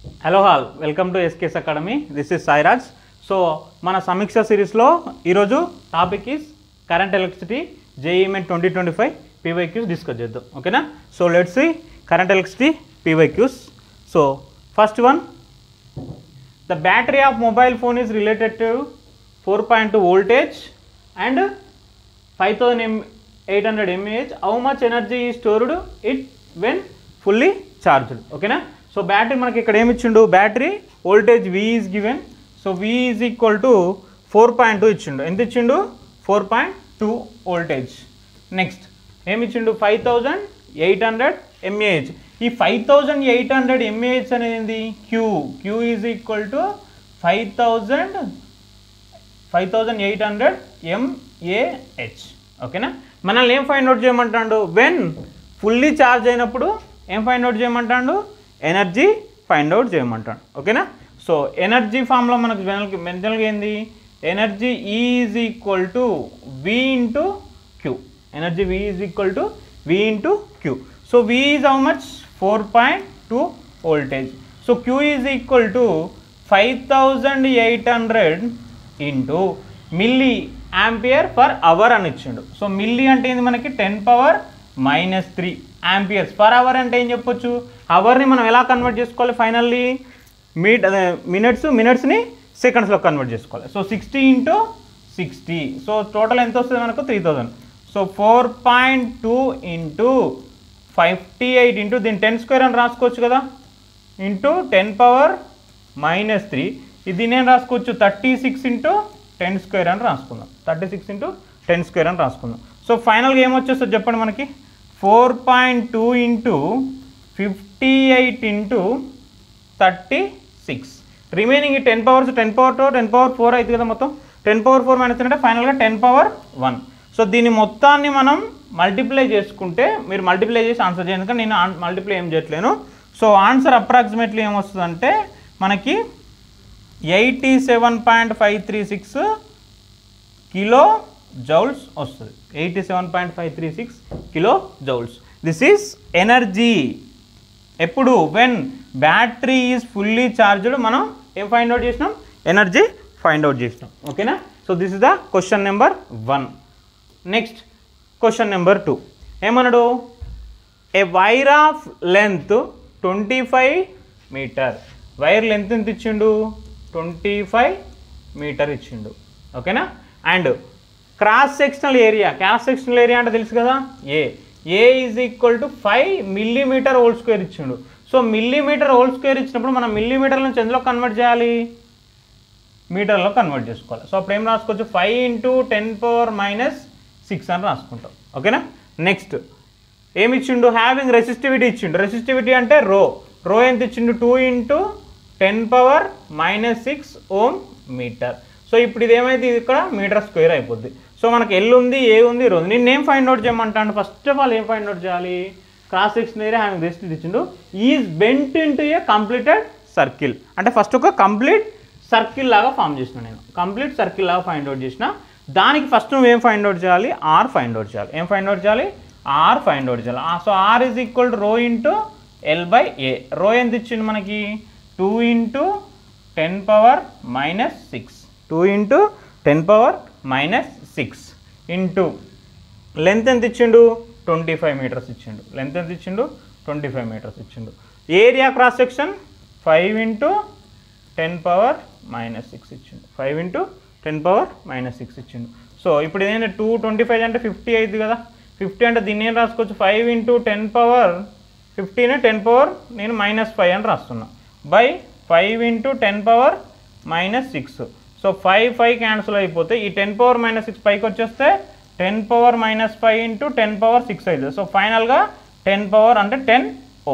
Hello all, welcome to SKS academy. This is Sairaj. So మన సమీక్ష సిరీస్లో ఈరోజు topic is current electricity JEE main 2025 PYQs discuss చేద్దాం. ఓకేనా? So let's see current electricity PYQs. So first one, the battery of mobile phone is related to 4.2 voltage and 5800 mAh. How much energy is stored it when fully charged? ఓకేనా? So battery మనకి ఇక్కడ ఏమి ఇచ్చిండు, battery voltage V is given. So V is equal to 4.2 ఇచ్చిండు. ఎంత ఇచ్చిండు? 4.2 voltage. Next ఏమి ఇచ్చిండు? 5800 mAh. ఈ 5800 mAh అనేది Q is equal to 5800 mAh. ఓకేనా? మనల్ని ఏం ఫైండ్ అవుట్ చేయమంటాడు? వెన్ ఫుల్లీ ఛార్జ్ అయినప్పుడు ఏం ఫైండ్ అవుట్ చేయమంటాడు? ఎనర్జీ ఫైండ్ అవుట్ చేయమంటాడు. ఓకేనా? సో ఎనర్జీ ఫామ్లో మనకు జనరల్గా ఏంది? Energy is equal to V into Q. Energy V is equal to V into Q. So V is how much? 4.2 voltage. So Q is equal to 5800 into milli ampere per hour అని ఇచ్చిండు. So milli అంటే ఏంది మనకి? 10⁻³ amperes per hour. అంటే ఏం చెప్పొచ్చు? అవర్ని మనం ఎలా కన్వర్ట్ చేసుకోవాలి? ఫైనల్లీ మినిట్స్ని సెకండ్స్లో కన్వర్ట్ చేసుకోవాలి. So 60 into 60. సో టోటల్ ఎంత వస్తుంది మనకు? 3000. సో 4.2 ఇంటూ 58 ఇంటూ దీన్ని 10 స్క్వేర్ అని రాసుకోవచ్చు కదా, ఇంటూ 10⁻³ ఇది నేను రాసుకోవచ్చు 36 ఇంటూ 10 స్క్వేర్ అని రాసుకుందాం. 36 ఇంటూ 10 స్క్వేర్ అని రాసుకుందాం. సో ఫైనల్గా ఏమొచ్చేస్తుంది చెప్పండి మనకి? 4.2 ఇంటూ 58 ఇంటూ 36. రిమైనింగ్ ఈ 10 పవర్స్ 10⁻2 10⁻4 అవుతుంది కదా, మొత్తం 10⁻4 మైనస్ అంటే ఫైనల్గా 10⁻1. సో దీన్ని మొత్తాన్ని మనం మల్టిప్లై చేసుకుంటే, మీరు మల్టిప్లై చేసి ఆన్సర్ చేయండి, ఎందుకంటే నేను మల్టిప్లై ఏం చేయట్లేను. సో ఆన్సర్ అప్రాక్సిమేట్లీ ఏమొస్తుందంటే మనకి 87.536 కిలో జౌల్స్ వస్తుంది. 87.536 kilo joules. This is energy ఎప్పుడు? When battery is fully charged. మనం ఏం ఫైండ్ అవుట్ చేసినాం? ఎనర్జీ ఫైండ్ అవుట్ చేసినాం. ఓకేనా? So this is the question number 1. Next question number 2 ఏమన్నాడు? A wire of length 25 metre. Wire length ఎంత ఇచ్చిండు? 25 metre ఇచ్చిండు. ఓకేనా? అండ్ క్రాస్ సెక్షనల్ ఏరియా అంటే తెలుసు కదా, A is equal to 5 millimetre whole square ఇచ్చిండు. సో మిల్లీమీటర్ హోల్ స్క్వేర్ ఇచ్చినప్పుడు మనం మిల్లీమీటర్ నుంచి ఎందులో కన్వర్ట్ చేయాలి? మీటర్లో కన్వర్ట్ చేసుకోవాలి. సో అప్పుడు ఏం రాసుకోవచ్చు? 5 ఇంటూ 10⁻6 అని రాసుకుంటాం. ఓకేనా? నెక్స్ట్ ఏమి ఇచ్చిండు? హ్యావింగ్ రెసిస్టివిటీ ఇచ్చిండు. రెసిస్టివిటీ అంటే రో ఎంత ఇచ్చిండు? 2 ఇంటూ 10⁻6 ఓం మీటర్. సో ఇప్పుడు ఇది ఏమైతే ఇది ఇక్కడ మీటర్ స్క్వేర్ అయిపోద్ది. సో మనకి ఎల్ ఉంది, ఏ ఉంది, రో ఉంది. నేను ఏం ఫైండ్ అవుట్ చేయమంటాను? ఫస్ట్ ఆఫ్ ఆల్ ఏం ఫైండ్ అవుట్ చేయాలి? Cross section area having resistivity ఇచ్చిండు is bent into a completed circle. అంటే ఫస్ట్ ఒక కంప్లీట్ సర్కిల్ లాగా ఫామ్ చేసిన, నేను కంప్లీట్ సర్కిల్ లాగా ఫైండ్ అవుట్ చేసిన. దానికి ఫస్ట్ నువ్వు ఏం ఫైండ్ అవుట్ చేయాలి? ఆర్ ఫైండ్ అవుట్ చేయాలి. ఏం ఫైండ్ అవుట్ చేయాలి? ఆర్ ఫైండ్ అవుట్ చేయాలి. So R is equal to rho into L/A. Rho ఎంత ఇచ్చిండు మనకి? 2 ఇంటూ 10⁻6. 2 ఇంటూ 10⁻6 ఇంటూ లెంత్ ఎంత ఇచ్చిండు? 25 మీటర్స్ ఇచ్చిండు. లెంత్ ఎంత ఇచ్చిండు? 25 మీటర్స్ ఇచ్చిండు. ఏరియా క్రాస్ సెక్షన్ 5 ఇంటూ 10⁻6 ఇచ్చిండు. 5 ఇంటూ 10⁻6 ఇచ్చిండు. సో ఇప్పుడు ఏంటంటే 225 అంటే 50 అయింది కదా. 50 అంటే దీన్ని ఏం రాసుకోవచ్చు? 5 ఇంటూ 10⁻15 నేను -5 అని రాస్తున్నా. By 5 into 10⁻6. సో 5 క్యాన్సిల్ అయిపోతే ఈ 10⁻6 పైకి వచ్చేస్తే 10⁻5 ఇంటూ 10⁻6 అవుతుంది. సో ఫైనల్గా 10 అంటే 10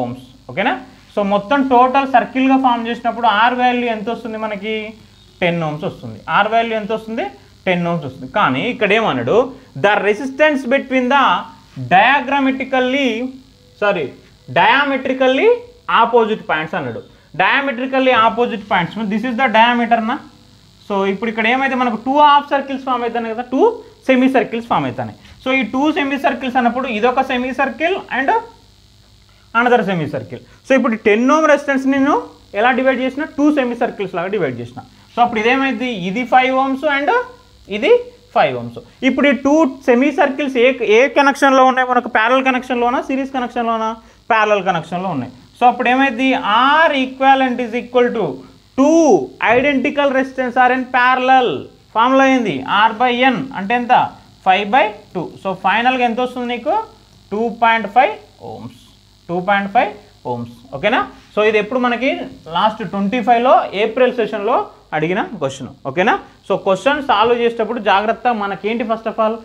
ohms. ఓకేనా? సో మొత్తం టోటల్ సర్కిల్గా ఫామ్ చేసినప్పుడు ఆర్ వాల్యూ ఎంత వస్తుంది మనకి? 10 ohms వస్తుంది. ఆర్ వాల్యూ ఎంత వస్తుంది? 10 ohms వస్తుంది. కానీ ఇక్కడ ఏమన్నాడు? The resistance between the diametrically opposite points అన్నాడు. Diametrically opposite points, this is the డయామీటర్నా. సో ఇప్పుడు ఇక్కడ ఏమైతే మనకు 2 హాఫ్ సర్కిల్స్ ఫామ్ అవుతాయి కదా, 2 సెమీ సర్కిల్స్ ఫామ్ అవుతాయి. సో ఈ 2 సెమీ సర్కిల్స్ అన్నప్పుడు ఇదొక semi circle and another semi circle. So ఇప్పుడు 10 ohm రెసిస్టెన్స్ నేను ఎలా డివైడ్ చేసిన 2 సెమీ సర్కిల్స్ లాగా డివైడ్ చేసిన. సో అప్పుడు ఇదేమైంది, ఇది 5 ohms అండ్ ఇది 5 ohms. ఇప్పుడు ఈ 2 సెమీ సర్కిల్స్ ఏ కనెక్షన్లో ఉన్నాయి మనకు, ప్యారలల్ కనెక్షన్లోనా సిరీస్ కనెక్షన్లోనా, ప్యారలల్ కనెక్షన్లో ఉన్నాయి. సో అప్పుడు ఏమైంది, R equivalent is equal to 2 identical resistance R in parallel. Formula ఏంది, R/N అంటే ఎంత 5/2. సో ఫైనల్గా ఎంత వస్తుంది నీకు 2.5 ohms. 2.5 ohms. ఓకేనా. సో ఇది ఎప్పుడు మనకి లాస్ట్ 25లో ఏప్రిల్ సెషన్లో అడిగిన క్వశ్చన్. ఓకేనా. సో క్వశ్చన్ సాల్వ్ చేసేటప్పుడు జాగ్రత్త మనకేంటి, ఫస్ట్ ఆఫ్ ఆల్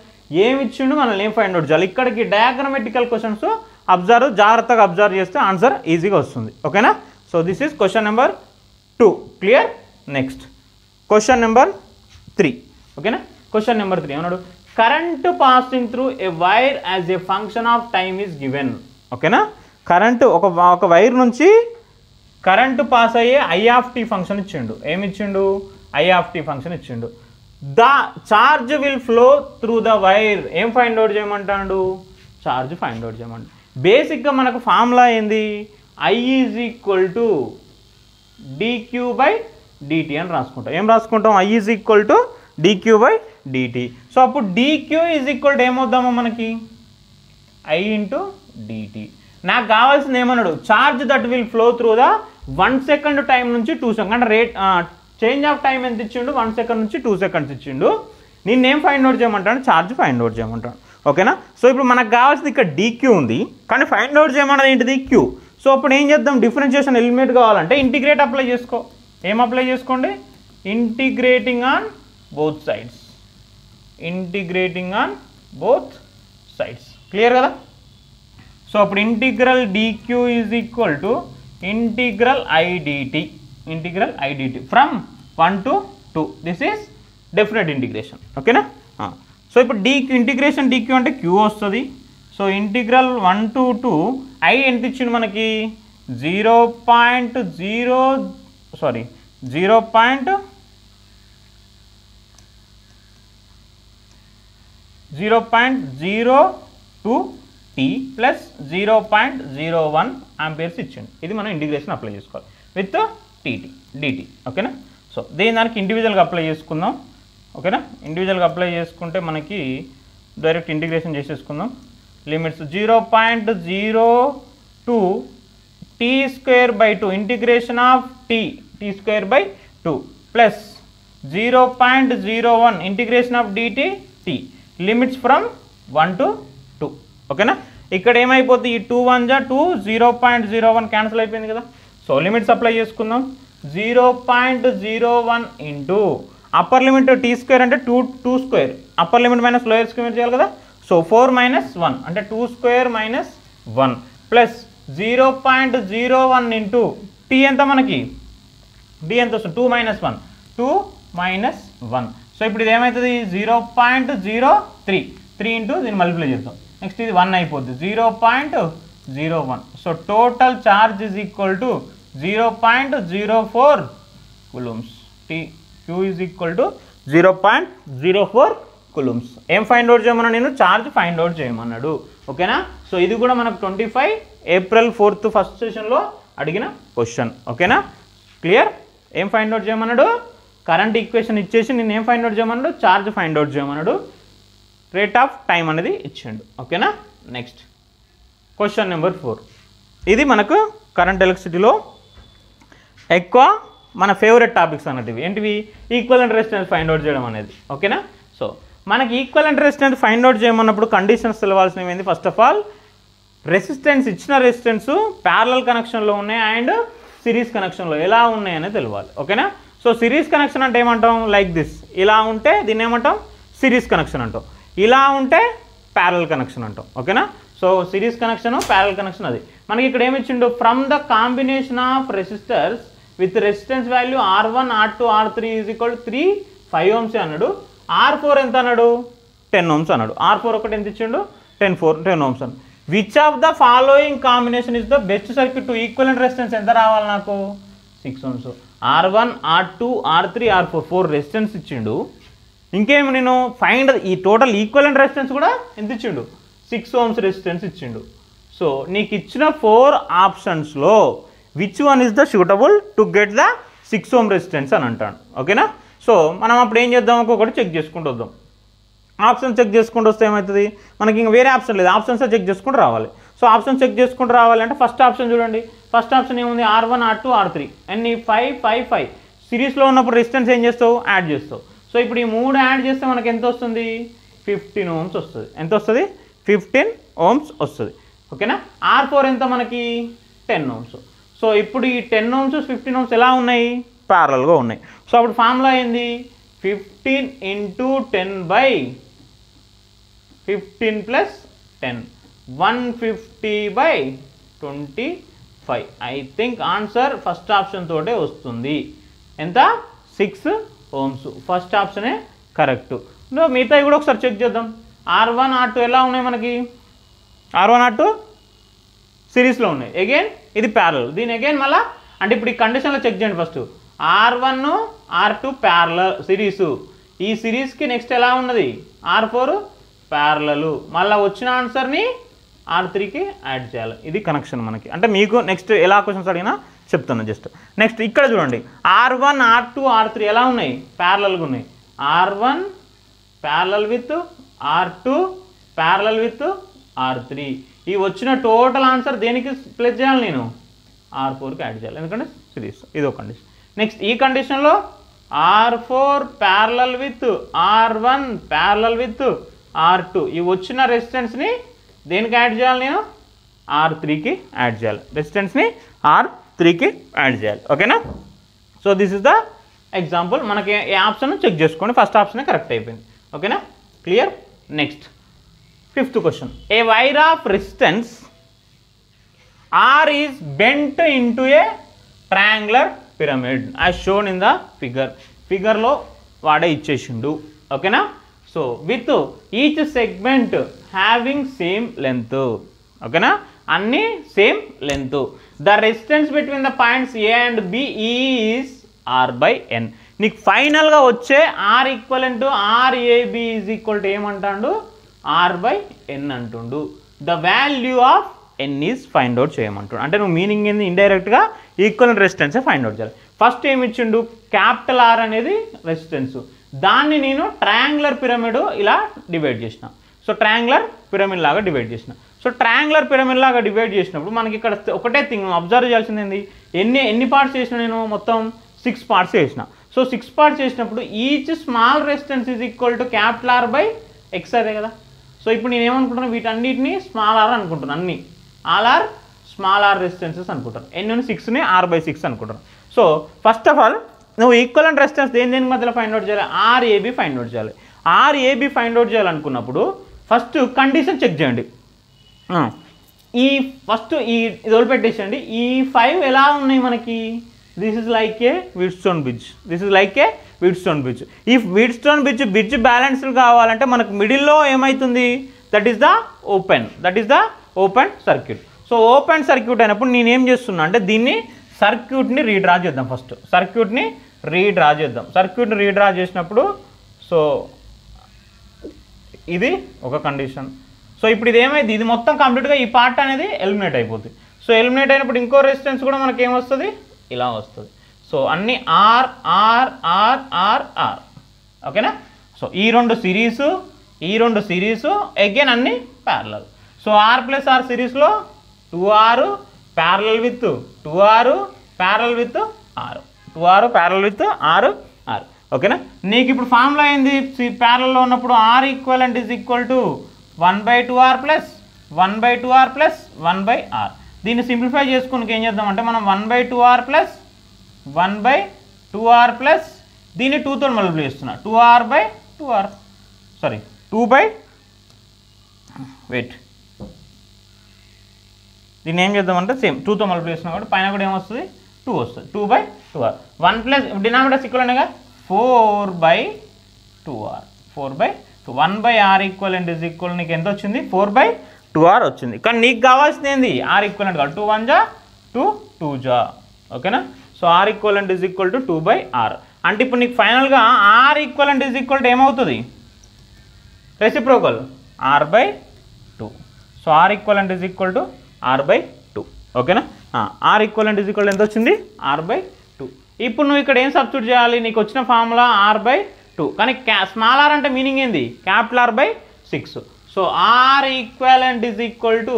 ఏమి ఇచ్చిండు మనల్ని ఏం ఫైండ్ అవుట్ చేయాలి. ఇక్కడికి డయాగ్రమెటికల్ క్వశ్చన్స్ జాగ్రత్తగా అబ్జర్వ్ చేస్తే ఆన్సర్ ఈజీగా వస్తుంది. ఓకేనా. So this is question number 2. Clear. Next question number 3. ఓకేనా. క్వశ్చన్ నెంబర్ 3 ఏమన్నాడు, current passing through a wire as a function of time is given. ఓకేనా. కరెంట్ ఒక వైర్ నుంచి కరెంటు పాస్ అయ్యే I(t) ఫంక్షన్ ఇచ్చిండు. ఏమి ఇచ్చిండు, I(t) ఫంక్షన్ ఇచ్చిండు. The charge will flow through the wire. ఏం find out చేయమంటాడు, charge find out చేయమంటాడు. బేసిక్గా మనకు ఫార్ములా ఏంది, I is equal to dq/dt అని రాసుకుంటాం. ఏం రాసుకుంటాం, I is equal to dq/dt. So అప్పుడు dq ఈజ్ ఈక్వల్ టు ఏమవుద్దామో మనకి I ఇంటూ dt. నాకు కావాల్సింది ఏమన్నాడు, charge that will flow through the 1 second time నుంచి 2 సెకండ్ అంటే రేట్ చేంజ్ ఆఫ్ టైం ఎంత ఇచ్చిండు, 1 సెకండ్ నుంచి 2 సెకండ్స్ ఇచ్చిండు. నేనేం ఫైండ్ అవుట్ చేయమంటాను, ఛార్జ్ ఫైండ్ అవుట్ చేయమంటాను. ఓకేనా. సో ఇప్పుడు మనకు కావాల్సింది ఇక్కడ dq ఉంది, కానీ ఫైండ్ అవుట్ చేయమన్నది ఏంటిది q. సో అప్పుడు ఏం చేద్దాం, డిఫరెన్షియేషన్ ఎలిమినేట్ కావాలంటే ఇంటిగ్రేట్ అప్లై చేసుకో. ఏం అప్లై చేసుకోండి, integrating on both sides. Integrating on both sides. Clear కదా. సో అప్పుడు integral dq is equal to integral idt from 1 to 2. This is definite integration. ఓకేనా. సో ఇప్పుడు ఇంటిగ్రేషన్ dq అంటే q వస్తుంది. సో ఇంటిగ్రల్ 1 to 2 i ఎంత ఇచ్చిండు మనకి 0.02t plus 0.01 amperes ఇచ్చిండు. ఇది మనం ఇంటిగ్రేషన్ అప్లై చేసుకోవాలి విత్ dt. ఓకేనా. సో దానికి ఇండివిజువల్గా అప్లై చేసుకుందాం. ఓకేనా. ఇండివిజువల్గా అప్లై చేసుకుంటే మనకి డైరెక్ట్ ఇంటిగ్రేషన్ చేసేసుకుందాం. Limits 0.02 t²/2 integration of t²/2 plus 0.01 integration of dt t limits from 1 to 2. ఓకేనా. ఇక్కడ ఏమైపోతుంది, ఈ 2 1 2 0.01 క్యాన్సిల్ అయిపోయింది కదా. సో లిమిట్స్ అప్లై చేసుకుందాం. 0.01 ఇంటూ అప్పర్ లిమిట్ t² అంటే 2² upper limit minus lower square చేయాలి కదా. సో 4 - 1 అంటే 2² - 1 ప్లస్ 0.01 ఇంటూ t ఎంత మనకి, d ఎంత వస్తుంది 2 - 1 2 - 1. సో ఇప్పుడు ఇది ఏమవుతుంది 0.03 3 ఇంటూ దీన్ని మల్టిప్లై చేద్దాం. నెక్స్ట్ ఇది 1 అయిపోద్ది 0.01. So total charge is equal to 0.04 coulombs. q is equal to 0.04 coulombs. ఏం ఫైండ్ అవుట్ చేయమన్నా, నేను ఛార్జ్ ఫైండ్ అవుట్ చేయమన్నాడు. ఓకేనా. సో ఇది కూడా మనకు 25 ఏప్రిల్ 4th ఫస్ట్ సెషన్లో అడిగిన క్వశ్చన్. ఓకేనా. క్లియర్. ఏం ఫైండ్ అవుట్ చేయమన్నాడు, కరెంట్ ఈక్వేషన్ ఇచ్చేసి నేను ఏం ఫైండ్ అవుట్ చేయమన్నాడు, ఛార్జ్ ఫైండ్ అవుట్ చేయమన్నాడు. రేట్ ఆఫ్ టైం అనేది ఇచ్చిండు. ఓకేనా. Next question number 4. ఇది మనకు కరెంట్ ఎలక్ట్రిసిటీలో ఎక్కువ మన ఫేవరెట్ టాపిక్స్ అన్నటివి. ఏంటివి, ఈక్వలెంట్ రెసిస్టెన్స్ ఫైండ్ అవుట్ చేయడం అనేది. ఓకేనా. సో మనకి ఈక్వలెంట్ రెసిస్టెన్స్ ఫైండ్ అవుట్ చేయమన్నప్పుడు కండిషన్స్ తెలవాల్సినవి ఏంది, ఫస్ట్ ఆఫ్ ఆల్ రెసిస్టెన్స్ ఇచ్చిన రెసిస్టెన్స్ ప్యారలల్ కనెక్షన్లో ఉన్నాయి అండ్ సిరీస్ కనెక్షన్లో ఎలా ఉన్నాయనేది తెలియాలి. ఓకేనా. సో సిరీస్ కనెక్షన్ అంటే ఏమంటాం, లైక్ దిస్. ఇలా ఉంటే దీన్ని ఏమంటాం, సిరీస్ కనెక్షన్ అంటాం. ఇలా ఉంటే ప్యారలల్ కనెక్షన్ అంటాం. ఓకేనా. So series connection parallel connection అది మనకి ఇక్కడ ఏమి ఇచ్చిండు, from the combination of resistors with resistance value R1 R2 R3 is equal to 3 5 ohms అన్నాడు. R4 ఎంత అన్నాడు, 10 ohms అన్నాడు. R4 ఒకటి ఎంత ఇచ్చిండు, 10 ohms అన్నాడు. Which of the following combination is the best circuit to equivalent resistance ఎంత రావాలి నాకు, 6 ohms. R1 R2 R3 R4 4 resistance ఇచ్చిండు. ఇంకేమి నేను ఫైండ్ ఈ టోటల్ ఈక్వలెంట్ రెసిస్టెన్స్ కూడా ఎంత ఇచ్చిండు, 6 ohms రెసిస్టెన్స్ ఇచ్చిండు. సో నీకు ఇచ్చిన 4 ఆప్షన్స్లో which one is the suitable to get the 6 ohm resistance అని అంటాడు. ఓకేనా. సో మనం అప్పుడు ఏం చేద్దాం, ఒక్కొక్కటి చెక్ చేసుకుంటూ వద్దాం. ఆప్షన్ చెక్ చేసుకుంటూ వస్తే ఏమవుతుంది, మనకి ఇంకా వేరే ఆప్షన్ లేదు, ఆప్షన్స్ చెక్ చేసుకుంటూ రావాలి. సో ఆప్షన్ చెక్ చేసుకుంటూ రావాలంటే ఫస్ట్ ఆప్షన్ చూడండి. ఫస్ట్ ఆప్షన్ ఏముంది, R1 R2 R3 అన్ని 5 5 5 సిరీస్లో ఉన్నప్పుడు రెసిస్టెన్స్ ఏం చేస్తావు, యాడ్ చేస్తావు. సో ఇప్పుడు ఈ 3 యాడ్ చేస్తే మనకి ఎంత వస్తుంది, 15 ohms వస్తుంది. ఎంత వస్తుంది, 15 ohms వస్తుంది. ఓకేనా. R4 ఎంత మనకి 10 ohms. సో ఇప్పుడు ఈ 10 ohms 15 ohms ఎలా ఉన్నాయి, ప్యారలల్గా ఉన్నాయి. సో అప్పుడు ఫార్ములా ఏంది, 15 × 10/15 + 10 150/25. I think answer first option తోటే వస్తుంది. ఎంత, 6 ohms. First ఆప్షనే correct. మిగతాయి కూడా ఒకసారి చెక్ చేద్దాం. R1 R2 ఎలా ఉన్నాయి మనకి, R1 R2 సిరీస్లో ఉన్నాయి. అగైన్ ఇది ప్యారల్, దీని అగైన్ మళ్ళీ అంటే ఇప్పుడు ఈ కండిషన్లో చెక్ చేయండి. First R1 R2 parallel series, ఈ సిరీస్కి నెక్స్ట్ ఎలా ఉన్నది R4 ప్యారలల్, మళ్ళీ వచ్చిన ఆన్సర్ని R3కి యాడ్ చేయాలి. ఇది కనెక్షన్ మనకి. అంటే మీకు నెక్స్ట్ ఎలా క్వశ్చన్స్ అడిగినా చెప్తాను జస్ట్. నెక్స్ట్ ఇక్కడ చూడండి, R1 R2 R3 ఎలా ఉన్నాయి, ప్యారలల్గా ఉన్నాయి. R1 parallel with R2 parallel with R3. ఈ వచ్చిన టోటల్ ఆన్సర్ దేనికి ప్లేస్ చేయాలి, నేను R4కి యాడ్ చేయాలి, ఎందుకంటే సిరీస్. ఇది ఒక కండిషన్. నెక్స్ట్ ఈ కండిషన్లో R4 parallel with R1 parallel with R2. ఈ వచ్చిన రెసిస్టెన్స్ని దేనికి యాడ్ చేయాలి, నేను R3కి యాడ్ చేయాలి. రెసిస్టెన్స్ని R3కి యాడ్ చేయాలి. ఓకేనా. So this is the example. మనకి ఏ ఆప్షన్ చెక్ చేసుకోండి, ఫస్ట్ ఆప్షనే కరెక్ట్ అయిపోయింది. ఓకేనా, clear. Next 5th question. A wire of resistance R is bent into a triangular pyramid as shown in the figure. ఫిగర్లో వాడే ఇచ్చేసిండు. ఓకేనా. So with each segment having same length. ఓకేనా, అన్నీ same length. The resistance between the points A and B is R/N. నీకు ఫైనల్గా వచ్చే R equivalent RAB is equal to ఏమంటాడు, R/N అంటుండు. The value of N is find out చేయమంటాడు. అంటే నువ్వు మీనింగ్ ఏంది, ఇండైరెక్ట్గా ఈక్వలెంట్ రెసిస్టెన్సే ఫైండ్ అవుట్ చేయాలి. ఫస్ట్ ఏమి ఇచ్చిండు, క్యాపిటల్ R అనేది రెసిస్టెన్స్, దాన్ని నేను ట్రయాంగులర్ పిరమిడ్ ఇలా డివైడ్ చేసిన. సో ట్రయాంగులర్ పిరమిడ్ లాగా డివైడ్ చేసిన. సో ట్రయాంగులర్ పిరమిడ్ లాగా డివైడ్ చేసినప్పుడు మనకి ఇక్కడ ఒకటే థింగ్ అబ్జర్వ్ చేయాల్సింది ఏంది, ఎన్ని పార్ట్స్ చేసిన నేను, మొత్తం 6 పార్ట్స్ చేసిన. సో 6 పార్ట్స్ చేసినప్పుడు each small resistance is equal to capital R/X అదే కదా. సో ఇప్పుడు నేను ఏమనుకుంటున్నాను, వీటన్నిటిని స్మాల్ R అనుకుంటున్నాను, అన్ని all R small R resistances అనుకుంటాను. ఎన్ని 6ని R/6 అనుకుంటాను. సో ఫస్ట్ ఆఫ్ ఆల్ నువ్వు ఈక్వలెంట్ రెసిస్టెన్స్ దేని మధ్యలో ఫైండ్ అవుట్ చేయాలి, RAB ఫైండ్ అవుట్ చేయాలి. RAB ఫైండ్ అవుట్ చేయాలనుకున్నప్పుడు ఫస్ట్ కండిషన్ చెక్ చేయండి. ఈ ఫస్ట్ ఇది వదిలిపెట్టేసండి. ఈ 5 ఎలా ఉన్నాయి మనకి, this is like a Wheatstone bridge, this is like a Wheatstone bridge. ఈ వీట్స్టోన్ బ్రిడ్జ్ బ్యాలెన్స్డ్ కావాలంటే మనకు మిడిల్లో ఏమవుతుంది, that is the open circuit. So open circuit అయినప్పుడు నేను ఏం చేస్తున్నా అంటే దీన్ని సర్క్యూట్ని రీడ్రా చేద్దాం. ఫస్ట్ సర్క్యూట్ని రీడ్రా చేసినప్పుడు సో ఇది ఒక కండిషన్. సో ఇప్పుడు ఇది ఏమైంది, ఇది మొత్తం కంప్లీట్గా ఈ పార్ట్ అనేది ఎలిమినేట్ అయిపోతుంది. సో ఎలిమినేట్ అయినప్పుడు ఇంకో రెసిస్టెన్స్ కూడా మనకి ఏమొస్తుంది, ఇలా వస్తుంది. సో అన్ని R R R R R. ఓకేనా. సో ఈ రెండు సిరీసు అగైన్ అన్ని ప్యారలల్. సో R + R సిరీస్లో 2R parallel with 2R parallel with R, 2R parallel with R R. ఓకేనా. నీకు ఇప్పుడు ఫార్ములా ఏంది, ప్యారల్లో ఉన్నప్పుడు R equivalent is equal to 1/2R + 1/2R + 1/R. దీన్ని సింప్లిఫై చేసుకుని ఏం చేద్దామంటే మనం 1/2R + 1/2R + దీన్ని 2తో మల్టిప్లై చేస్తున్నా, 2R/2R సారీ 2 దీన్ని ఏం చేద్దామంటే సేమ్ 2తో మల్టిప్లై చేస్తున్నాం కాబట్టి పైన కూడా ఏమొస్తుంది, 2 వస్తుంది. 2/2R 1 + denominator equal 4/2R 1/R equivalent is equal నీకు ఎంత వచ్చింది, 4/2R వచ్చింది. కానీ నీకు కావాల్సింది ఏంది, R ఈక్వలెంట్ కాదు, 2 1 జా 2 2 జా. ఓకేనా. So R equivalent is equal to 2/R. అంటే ఇప్పుడు నీకు ఫైనల్గా R equivalent is equal to ఏమవుతుంది, reciprocal R/2. So R equivalent is equal to R/2. ఓకేనా. ఆర్ ఈక్వలెంట్ ఈజ్ ఈక్వల్ ఎంత వచ్చింది R/2. ఇప్పుడు నువ్వు ఇక్కడ ఏం సబ్స్టిట్యూట్ చేయాలి, నీకు వచ్చిన ఫార్ములా R/2 కానీ స్మాల్ ఆర్ అంటే మీనింగ్ ఏంది, capital R/6. So are equivalent is equal to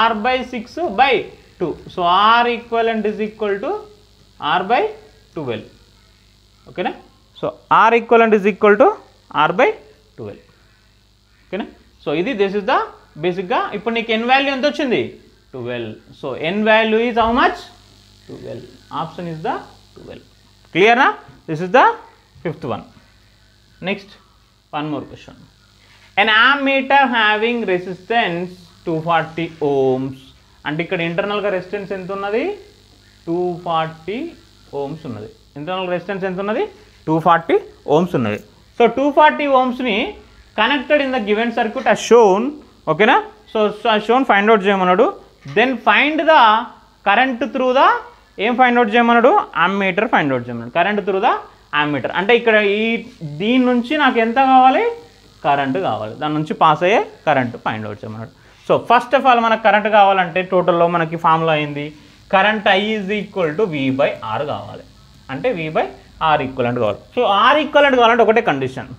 R/6/2. So are equivalent is equal to R/12. ఓకేనా. So are equivalent is equal to R/12. ఓకేనా. సో ఇది దిస్ ఇస్ ద బేసిక్గా ఇప్పుడు నీకు ఎన్ value ఎంత వచ్చింది 12. So N value is how much 12. Option is the 12. Clear నా. This is the 5th one. Next one more question. An ammeter having resistance 240 ohms అంటే ఇక్కడ ఇంటర్నల్గా రెసిస్టెన్స్ ఎంత ఉన్నది 240 ohms ఉన్నది. ఇంటర్నల్ రెసిస్టెన్స్ ఎంత ఉన్నది 240 ohms ఉన్నది. సో 240 ohmsని connected in the given circuit as shown. ఓకేనా. So as shown find out చేయమన్నాడు. Then find the current through the ఏం ఫైండ్ అవుట్ చేయమన్నాడు, అమ్మీటర్ ఫైండ్ అవుట్ చేయమన్నాడు. కరెంట్ త్రూ ద అమ్మీటర్ అంటే ఇక్కడ దీని నుంచి నాకు ఎంత కావాలి, కరెంటు కావాలి. దాని నుంచి పాస్ అయ్యే కరెంటు ఫైండ్ అవుట్ చేయమన్నాడు. సో ఫస్ట్ ఆఫ్ ఆల్ మనకు కరెంట్ కావాలంటే టోటల్లో మనకి ఫార్ములా అయింది current I is equal to V/R కావాలి. అంటే V/R ఈక్వలెంట్ కావాలి. సో R ఈక్వలెంట్ కావాలంటే ఒకటే కండిషన్.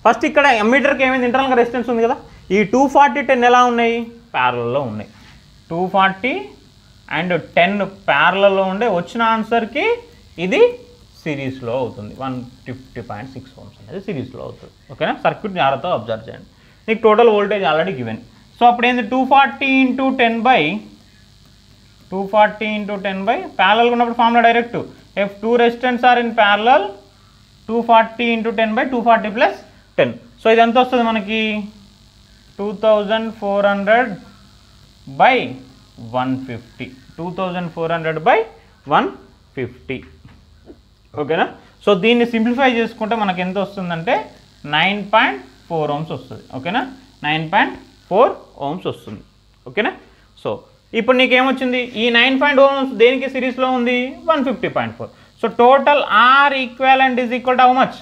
ఫస్ట్ ఇక్కడ అమ్మీటర్కి ఏమైంది, ఇంటర్నల్గా రెసిస్టెన్స్ ఉంది కదా. ఈ 240 10 ఎలా ఉన్నాయి, ప్యారలల్లో ఉన్నాయి. 240 అండ్ 10 ప్యారలల్లో ఉండే వచ్చిన ఆన్సర్కి ఇది సిరీస్లో అవుతుంది. 150.6 ohms అనేది సిరీస్లో అవుతుంది. ఓకేనా. సర్క్యూట్ జాగ్రత్తగా అబ్జర్వ్ చేయండి. నీకు total voltage already given. So అప్పుడు ఏంది 240 × 10/240 × 10 ప్యారలల్గా ఉన్నప్పుడు formula direct if two resistance are in parallel 240 × 10/240 + 10. So ఇది ఎంత వస్తుంది మనకి 2400/150. 2400/150. ఓకేనా. సో దీన్ని సింప్లిఫై చేసుకుంటే మనకి ఎంత వస్తుందంటే 9.4 ohms వస్తుంది. ఓకేనా. 9.4 ohms వస్తుంది. ఓకేనా. సో ఇప్పుడు నీకేమొచ్చింది, ఈ 9.4 ohms దేనికి సిరీస్లో ఉంది 150.4. So total are equivalent is equal to how much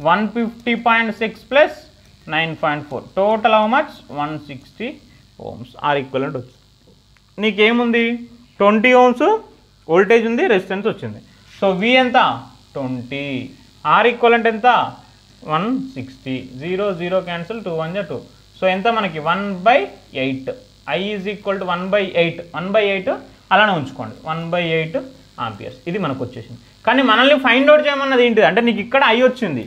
150.6 + 9.4 total how much 160 ohms are equivalent వచ్చింది. నీకేముంది 20 ohms వోల్టేజ్ ఉంది, రెసిస్టెన్స్ వచ్చింది. సో వి ఎంత 20, ఆర్ ఈక్వలెంట్ ఎంత 160. 0 0 క్యాన్సిల్, 2 1 2. సో ఎంత మనకి 1/8. I is equal to 1/8. 1/8 అలానే ఉంచుకోండి. 1/8 ఆంపియర్స్ ఇది మనకు వచ్చేసింది. కానీ మనల్ని ఫైండ్ అవుట్ చేయమన్నది ఏంటిది అంటే నీకు ఇక్కడ I వచ్చింది,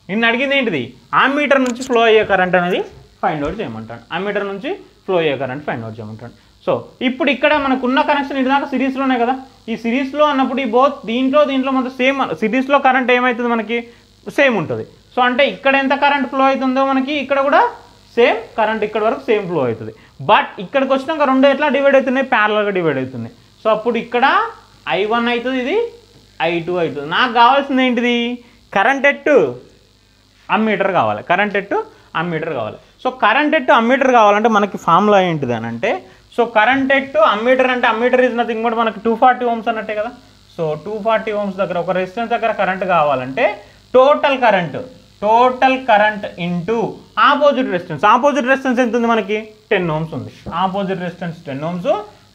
నిన్ను అడిగింది ఏంటిది అమ్మీటర్ నుంచి ఫ్లో అయ్యే కరెంట్ అనేది ఫైండ్ అవుట్ చేయమంటాడు. అమ్మీటర్ నుంచి ఫ్లో అయ్యే కరెంట్ ఫైండ్ అవుట్ చేయమంటాడు. సో ఇప్పుడు ఇక్కడ మనకున్న కనెక్షన్ ఇది దాకా సిరీస్లోనే కదా. ఈ సిరీస్లో అన్నప్పుడు ఈ బోత్ దీంట్లో మొత్తం సేమ్. సిరీస్లో కరెంట్ ఏమవుతుంది మనకి సేమ్ ఉంటుంది. సో అంటే ఇక్కడ ఎంత కరెంట్ ఫ్లో అవుతుందో మనకి ఇక్కడ కూడా సేమ్ కరెంట్ ఇక్కడ వరకు సేమ్ ఫ్లో అవుతుంది. బట్ ఇక్కడికి వచ్చినాక రెండు ఎట్లా డివైడ్ అవుతున్నాయి, ప్యారలల్గా డివైడ్ అవుతున్నాయి. సో అప్పుడు ఇక్కడ I1 అవుతుంది, ఇది I2 అవుతుంది. నాకు కావాల్సింది ఏంటిది కరెంట్ ఎట్టు అమ్మీటర్ కావాలి. కరెంట్ ఎట్టు అమ్మీటర్ కావాలి. సో కరెంట్ ఎట్టు అమ్మీటర్ కావాలంటే మనకి ఫార్ములా ఏంటిది అని అంటే, సో కరెంట్ ఎట్టు అమ్మీటర్ అంటే అమ్మీటర్ ఈజ్ నథింగ్ బట్ మనకి 240 ohms అన్నట్టే కదా. సో 240 ohms దగ్గర ఒక రెసిస్టెన్స్ దగ్గర కరెంట్ కావాలంటే total current into opposite resistance ఎంత ఉంది మనకి 10 ohms ఉంది. Opposite resistance 10 ohms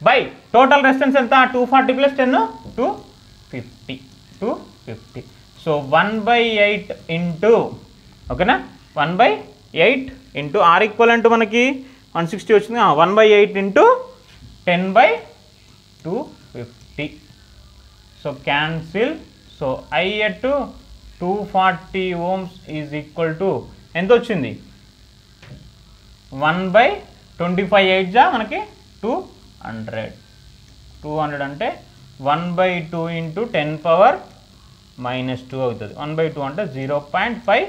by total resistance ఎంత 240 + 10 250. సో 1/8 ఇంటూ ఓకేనా 1/8 ఇంటూ ఆర్ ఈక్వలెంట్ మనకి 160 వచ్చింది. 1/8 into 10/250. So cancel. So I at 240 ohms is equal to ఎంత వచ్చింది 1/25 జా మనకి 200 అంటే 1/2 ఇంటూ 10⁻⁻2 అవుతుంది. 1/2 అంటే 0.5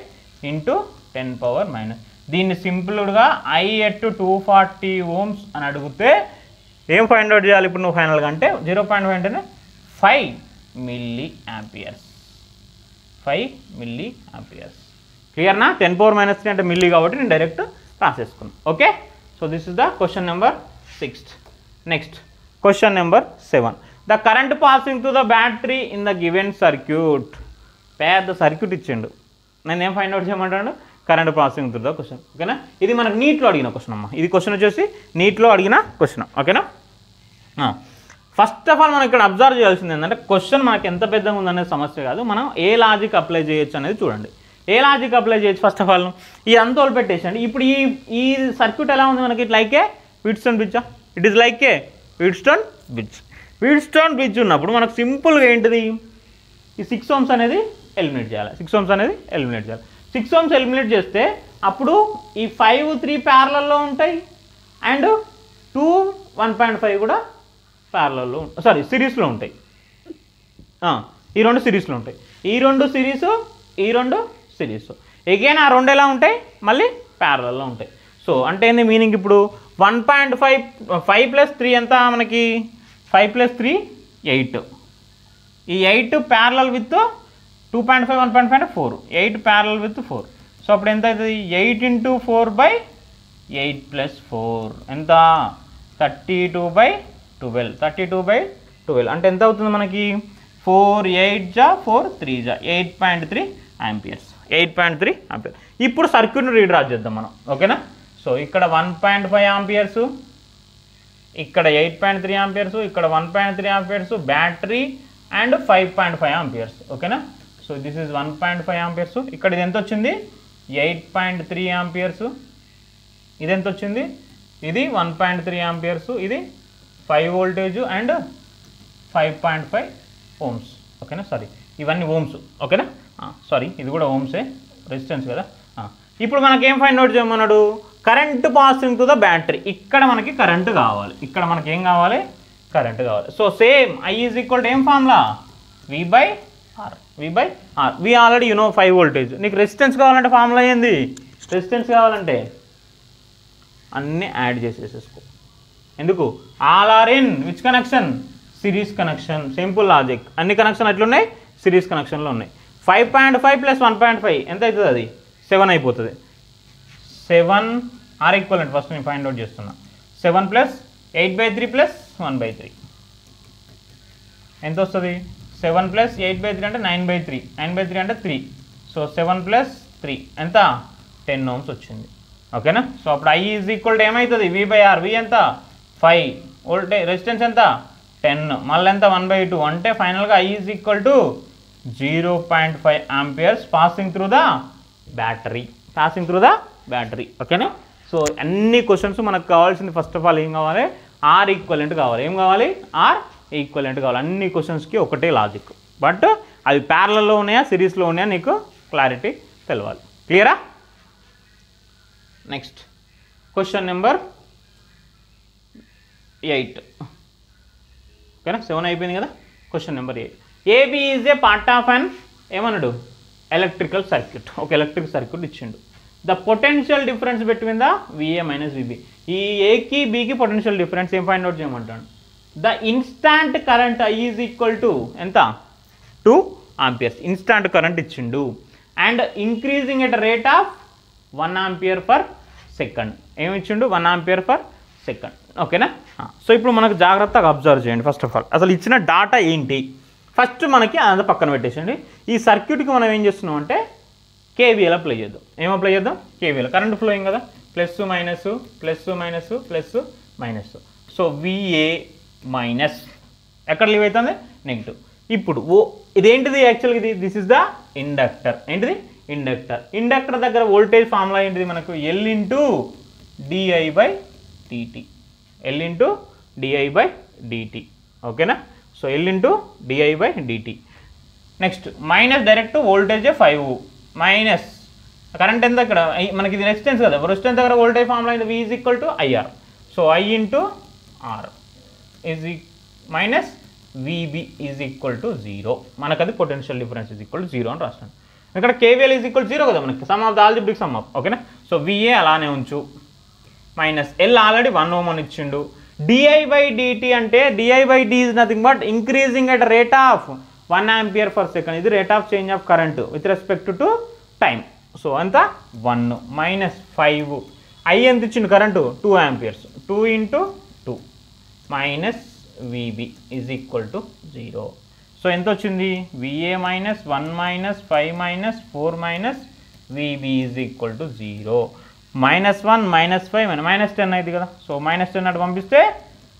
ఇంటూ 10⁻⁻. దీన్ని సింపుల్గా I at 240 ohms అని అడిగితే ఏం ఫైండ్ అవుట్ చేయాలి ఇప్పుడు నువ్వు ఫైనల్గా అంటే 0.5 అంటేనే 5 milliamperes. 5 milliamperes. క్లియర్నా. 10⁻³ అంటే మిల్లీ కాబట్టి నేను డైరెక్ట్ రాసేసుకున్నాను. Okay. So this is the question number 6. Next question number 7. The current passing to the battery in the given circuit. పెద్ద సర్క్యూట్ ఇచ్చిండు, నేను ఏం ఫైండ్ అవుట్ చేయమంటాడు current passing to the question. ఓకేనా. ఇది మనకు నీట్లో అడిగిన క్వశ్చన్ అమ్మా. ఇది క్వశ్చన్ వచ్చేసి నీట్లో అడిగిన క్వశ్చన్. ఓకేనా. ఫస్ట్ ఆఫ్ ఆల్ మనం ఇక్కడ అబ్జర్వ్ చేయాల్సింది ఏంటంటే క్వశ్చన్ మనకి ఎంత పెద్దగా ఉందనే సమస్య కాదు, మనం ఏ లాజిక్ అప్లై చేయొచ్చు అనేది చూడండి. ఏ లాజిక్ అప్లై చేయొచ్చు ఫస్ట్ ఆఫ్ ఆల్ ఈ అంతోలు పెట్టేసండి. ఇప్పుడు ఈ సర్క్యూట్ ఎలా ఉంది మనకి, లైక్ ఏ వీట్స్టోన్ బ్రిడ్జా, it is like a Wheatstone bridge. Wheatstone bridge ఉన్నప్పుడు మనకు సింపుల్గా ఏంటిది, ఈ 6 ohms అనేది ఎలిమినేట్ చేయాలి. 6 ohms అనేది ఎలిమినేట్ చేయాలి. 6 ohms ఎలిమినేట్ చేస్తే అప్పుడు ఈ 5, 3 ప్యారలల్లో ఉంటాయి అండ్ 2, 1.5 కూడా ప్యారలల్లో, సారీ సిరీస్లో ఉంటాయి. ఈ రెండు సిరీస్లో ఉంటాయి, ఈ రెండు సిరీస్ ఎగైన్ ఆ రెండు ఎలా ఉంటాయి, మళ్ళీ ప్యారలల్లో ఉంటాయి. సో అంటే ఏంది మీనింగ్, ఇప్పుడు 1.5 5 + 3 ఎంత మనకి, 5 + 3 8. ఈ 8 parallel with 2.5 1.5 4, 8 parallel with 4. So అప్పుడు ఎంత అవుతుంది, 8 × 4/8 + 4 ఎంత, 32/12. 32/12 అంటే ఎంత అవుతుంది మనకి, 4 8 జా 4 3 జా 8.3 ఆంపియర్స్. 8.3 ఆంపియర్. ఇప్పుడు సర్క్యూట్ని రీడ్రా చేద్దాం మనం, ఓకేనా. సో ఇక్కడ 1.5 ఆంపియర్స్, ఇక్కడ 8.3 ఆంపియర్స్, ఇక్కడ 1.3 ఆంపియర్స్ బ్యాటరీ అండ్ 5.5 ఆంపియర్స్, ఓకేనా. So this is 1.5 amperes. ఇక్కడ ఇది ఎంత వచ్చింది, 8.3 ఆంపియర్స్. ఇది ఎంత వచ్చింది, ఇది 1.3 ఆంపియర్స్. ఇది 5 వోల్టేజ్ అండ్ 5.5 ohms, ఓకేనా. సారీ ఇవన్నీ ఓమ్స్, ఓకేనా. సారీ ఇది కూడా ఓమ్సే, రెసిస్టెన్స్ కదా. ఇప్పుడు మనకి ఏం ఫైండ్ అవుట్ చేయమన్నాడు, current passing to the battery. ఇక్కడ మనకి కరెంట్ కావాలి, ఇక్కడ మనకి ఏం కావాలి, కరెంట్ కావాలి. So same I is equal to ఏం formula, V/R. V already you know 5 voltage. నీకు రెసిస్టెన్స్ కావాలంటే ఫార్ములా ఏంది, రెసిస్టెన్స్ కావాలంటే అన్నీ యాడ్ చేసేసేసుకో. ఎందుకు, all are in which connection, series connection. Simple logic, అన్ని కనెక్షన్ ఎట్లున్నాయి, సిరీస్ కనెక్షన్లో ఉన్నాయి. 5.5 + 1.5 ఎంత అవుతుంది, అది 7 అయిపోతుంది. 7 R ఈక్వలెంట్ ఫస్ట్ నేను ఫైండ్ అవుట్ చేస్తున్నా. 7 + 8/3 + 1/3 ఎంత వస్తుంది, 7 + 8/3 అంటే 9/3, 9/3 అంటే 3. సో 7 + 3 ఎంత, 10 ohms వచ్చింది, ఓకేనా. సో అప్పుడు I ఈజ్ ఈక్వల్ టు ఏమవుతుంది, V/R. V ఎంత, 5 వోల్టేజ్, రెసిస్టెన్స్ ఎంత 10, మళ్ళీ ఎంత 1/2 అంటే ఫైనల్గా I is equal to 0.5 amperes passing through the battery, ఓకేనా. సో అన్ని క్వశ్చన్స్ మనకు కావాల్సింది ఫస్ట్ ఆఫ్ ఆల్ ఏం కావాలి, R ఈక్వలెంట్ కావాలి. ఏం కావాలి, R ఈక్వలెంట్ కావాలి. అన్ని క్వశ్చన్స్కి ఒకటే లాజిక్, బట్ అవి ప్యారలల్లో ఉన్నాయా సిరీస్లో ఉన్నాయా నీకు క్లారిటీ తెలవాలి. క్లియరా. నెక్స్ట్ క్వశ్చన్ నెంబర్ 8, ఓకేనా. 7 అయిపోయింది కదా. Question number 8, AB is a part of an ఏమన్నాడు, ఎలక్ట్రికల్ సర్క్యూట్. ఒక ఎలక్ట్రిక్ సర్క్యూట్ ఇచ్చిండు. The potential difference between the VA - VB. ఈ ఏకి బీకి పొటెన్షియల్ డిఫరెన్స్ ఏం ఫైండ్ అవుట్ చేయమంటాడు. The instant current I is equal to ఎంత, 2 ఆంపియర్స్. ఇన్స్టాంట్ కరెంట్ ఇచ్చిండు and increasing at rate of 1 ampere per second. ఏమి ఇచ్చిండు, 1 ఆంపియర్/సెకండ్, ఓకేనా. సో ఇప్పుడు మనకు జాగ్రత్తగా అబ్జర్వ్ చేయండి. ఫస్ట్ ఆఫ్ ఆల్ అసలు ఇచ్చిన డాటా ఏంటి, ఫస్ట్ మనకి అదంతా పక్కన పెట్టేసండి. ఈ సర్క్యూట్కి మనం ఏం చేస్తున్నాం అంటే KVL అప్లై చేద్దాం. ఏం అప్లై చేద్దాం, KVL. కరెంట్ ఫ్లోయింగ్ కదా, plus minus plus minus plus minus. So VA minus ఎక్కడ లీవ్ అవుతుంది, నెగిటివ్. ఇప్పుడు ఇదేంటిది యాక్చువల్గా, ఇది దిస్ ఇస్ ద ఇండక్టర్. ఏంటిది, ఇండక్టర్. ఇండక్టర్ దగ్గర వోల్టేజ్ ఫార్ములా ఏంటిది మనకు, L × di/dt. L × di/dt, ఓకేనా. So L × di/dt. Next minus direct voltage 5 minus current ఎంత, ఇక్కడ మనకి ఇది రెసిస్టెన్స్ కదా, రెసిస్టెన్స్ దగ్గర voltage formula V is equal to IR. So I × R is minus VB is equal to 0. మనకు అది potential difference is equal to 0 అని రాస్తాను. ఇక్కడ KVL ఈజ్ ఈక్వల్ 0 కదా మనకి, some of the algebraic some of, ఓకేనా. So VA అలానే ఉంచు, మైనస్ L ఆల్రెడీ 1 ohm అని ఇచ్చిండు. di/dt అంటే di/d is nothing but increasing at rate of 1 ampere per second. ఇది rate of change of current with respect to time. So అంత 1 minus 5. I ఎంత ఇచ్చిండు current, 2 amperes. 2 × 2 minus VB is equal to 0. So ఎంత వచ్చింది, VA minus 1 minus 5 minus 4 minus VB is equal to 0. -1 -5 -10 అయింది కదా. So -10 అటు పంపిస్తే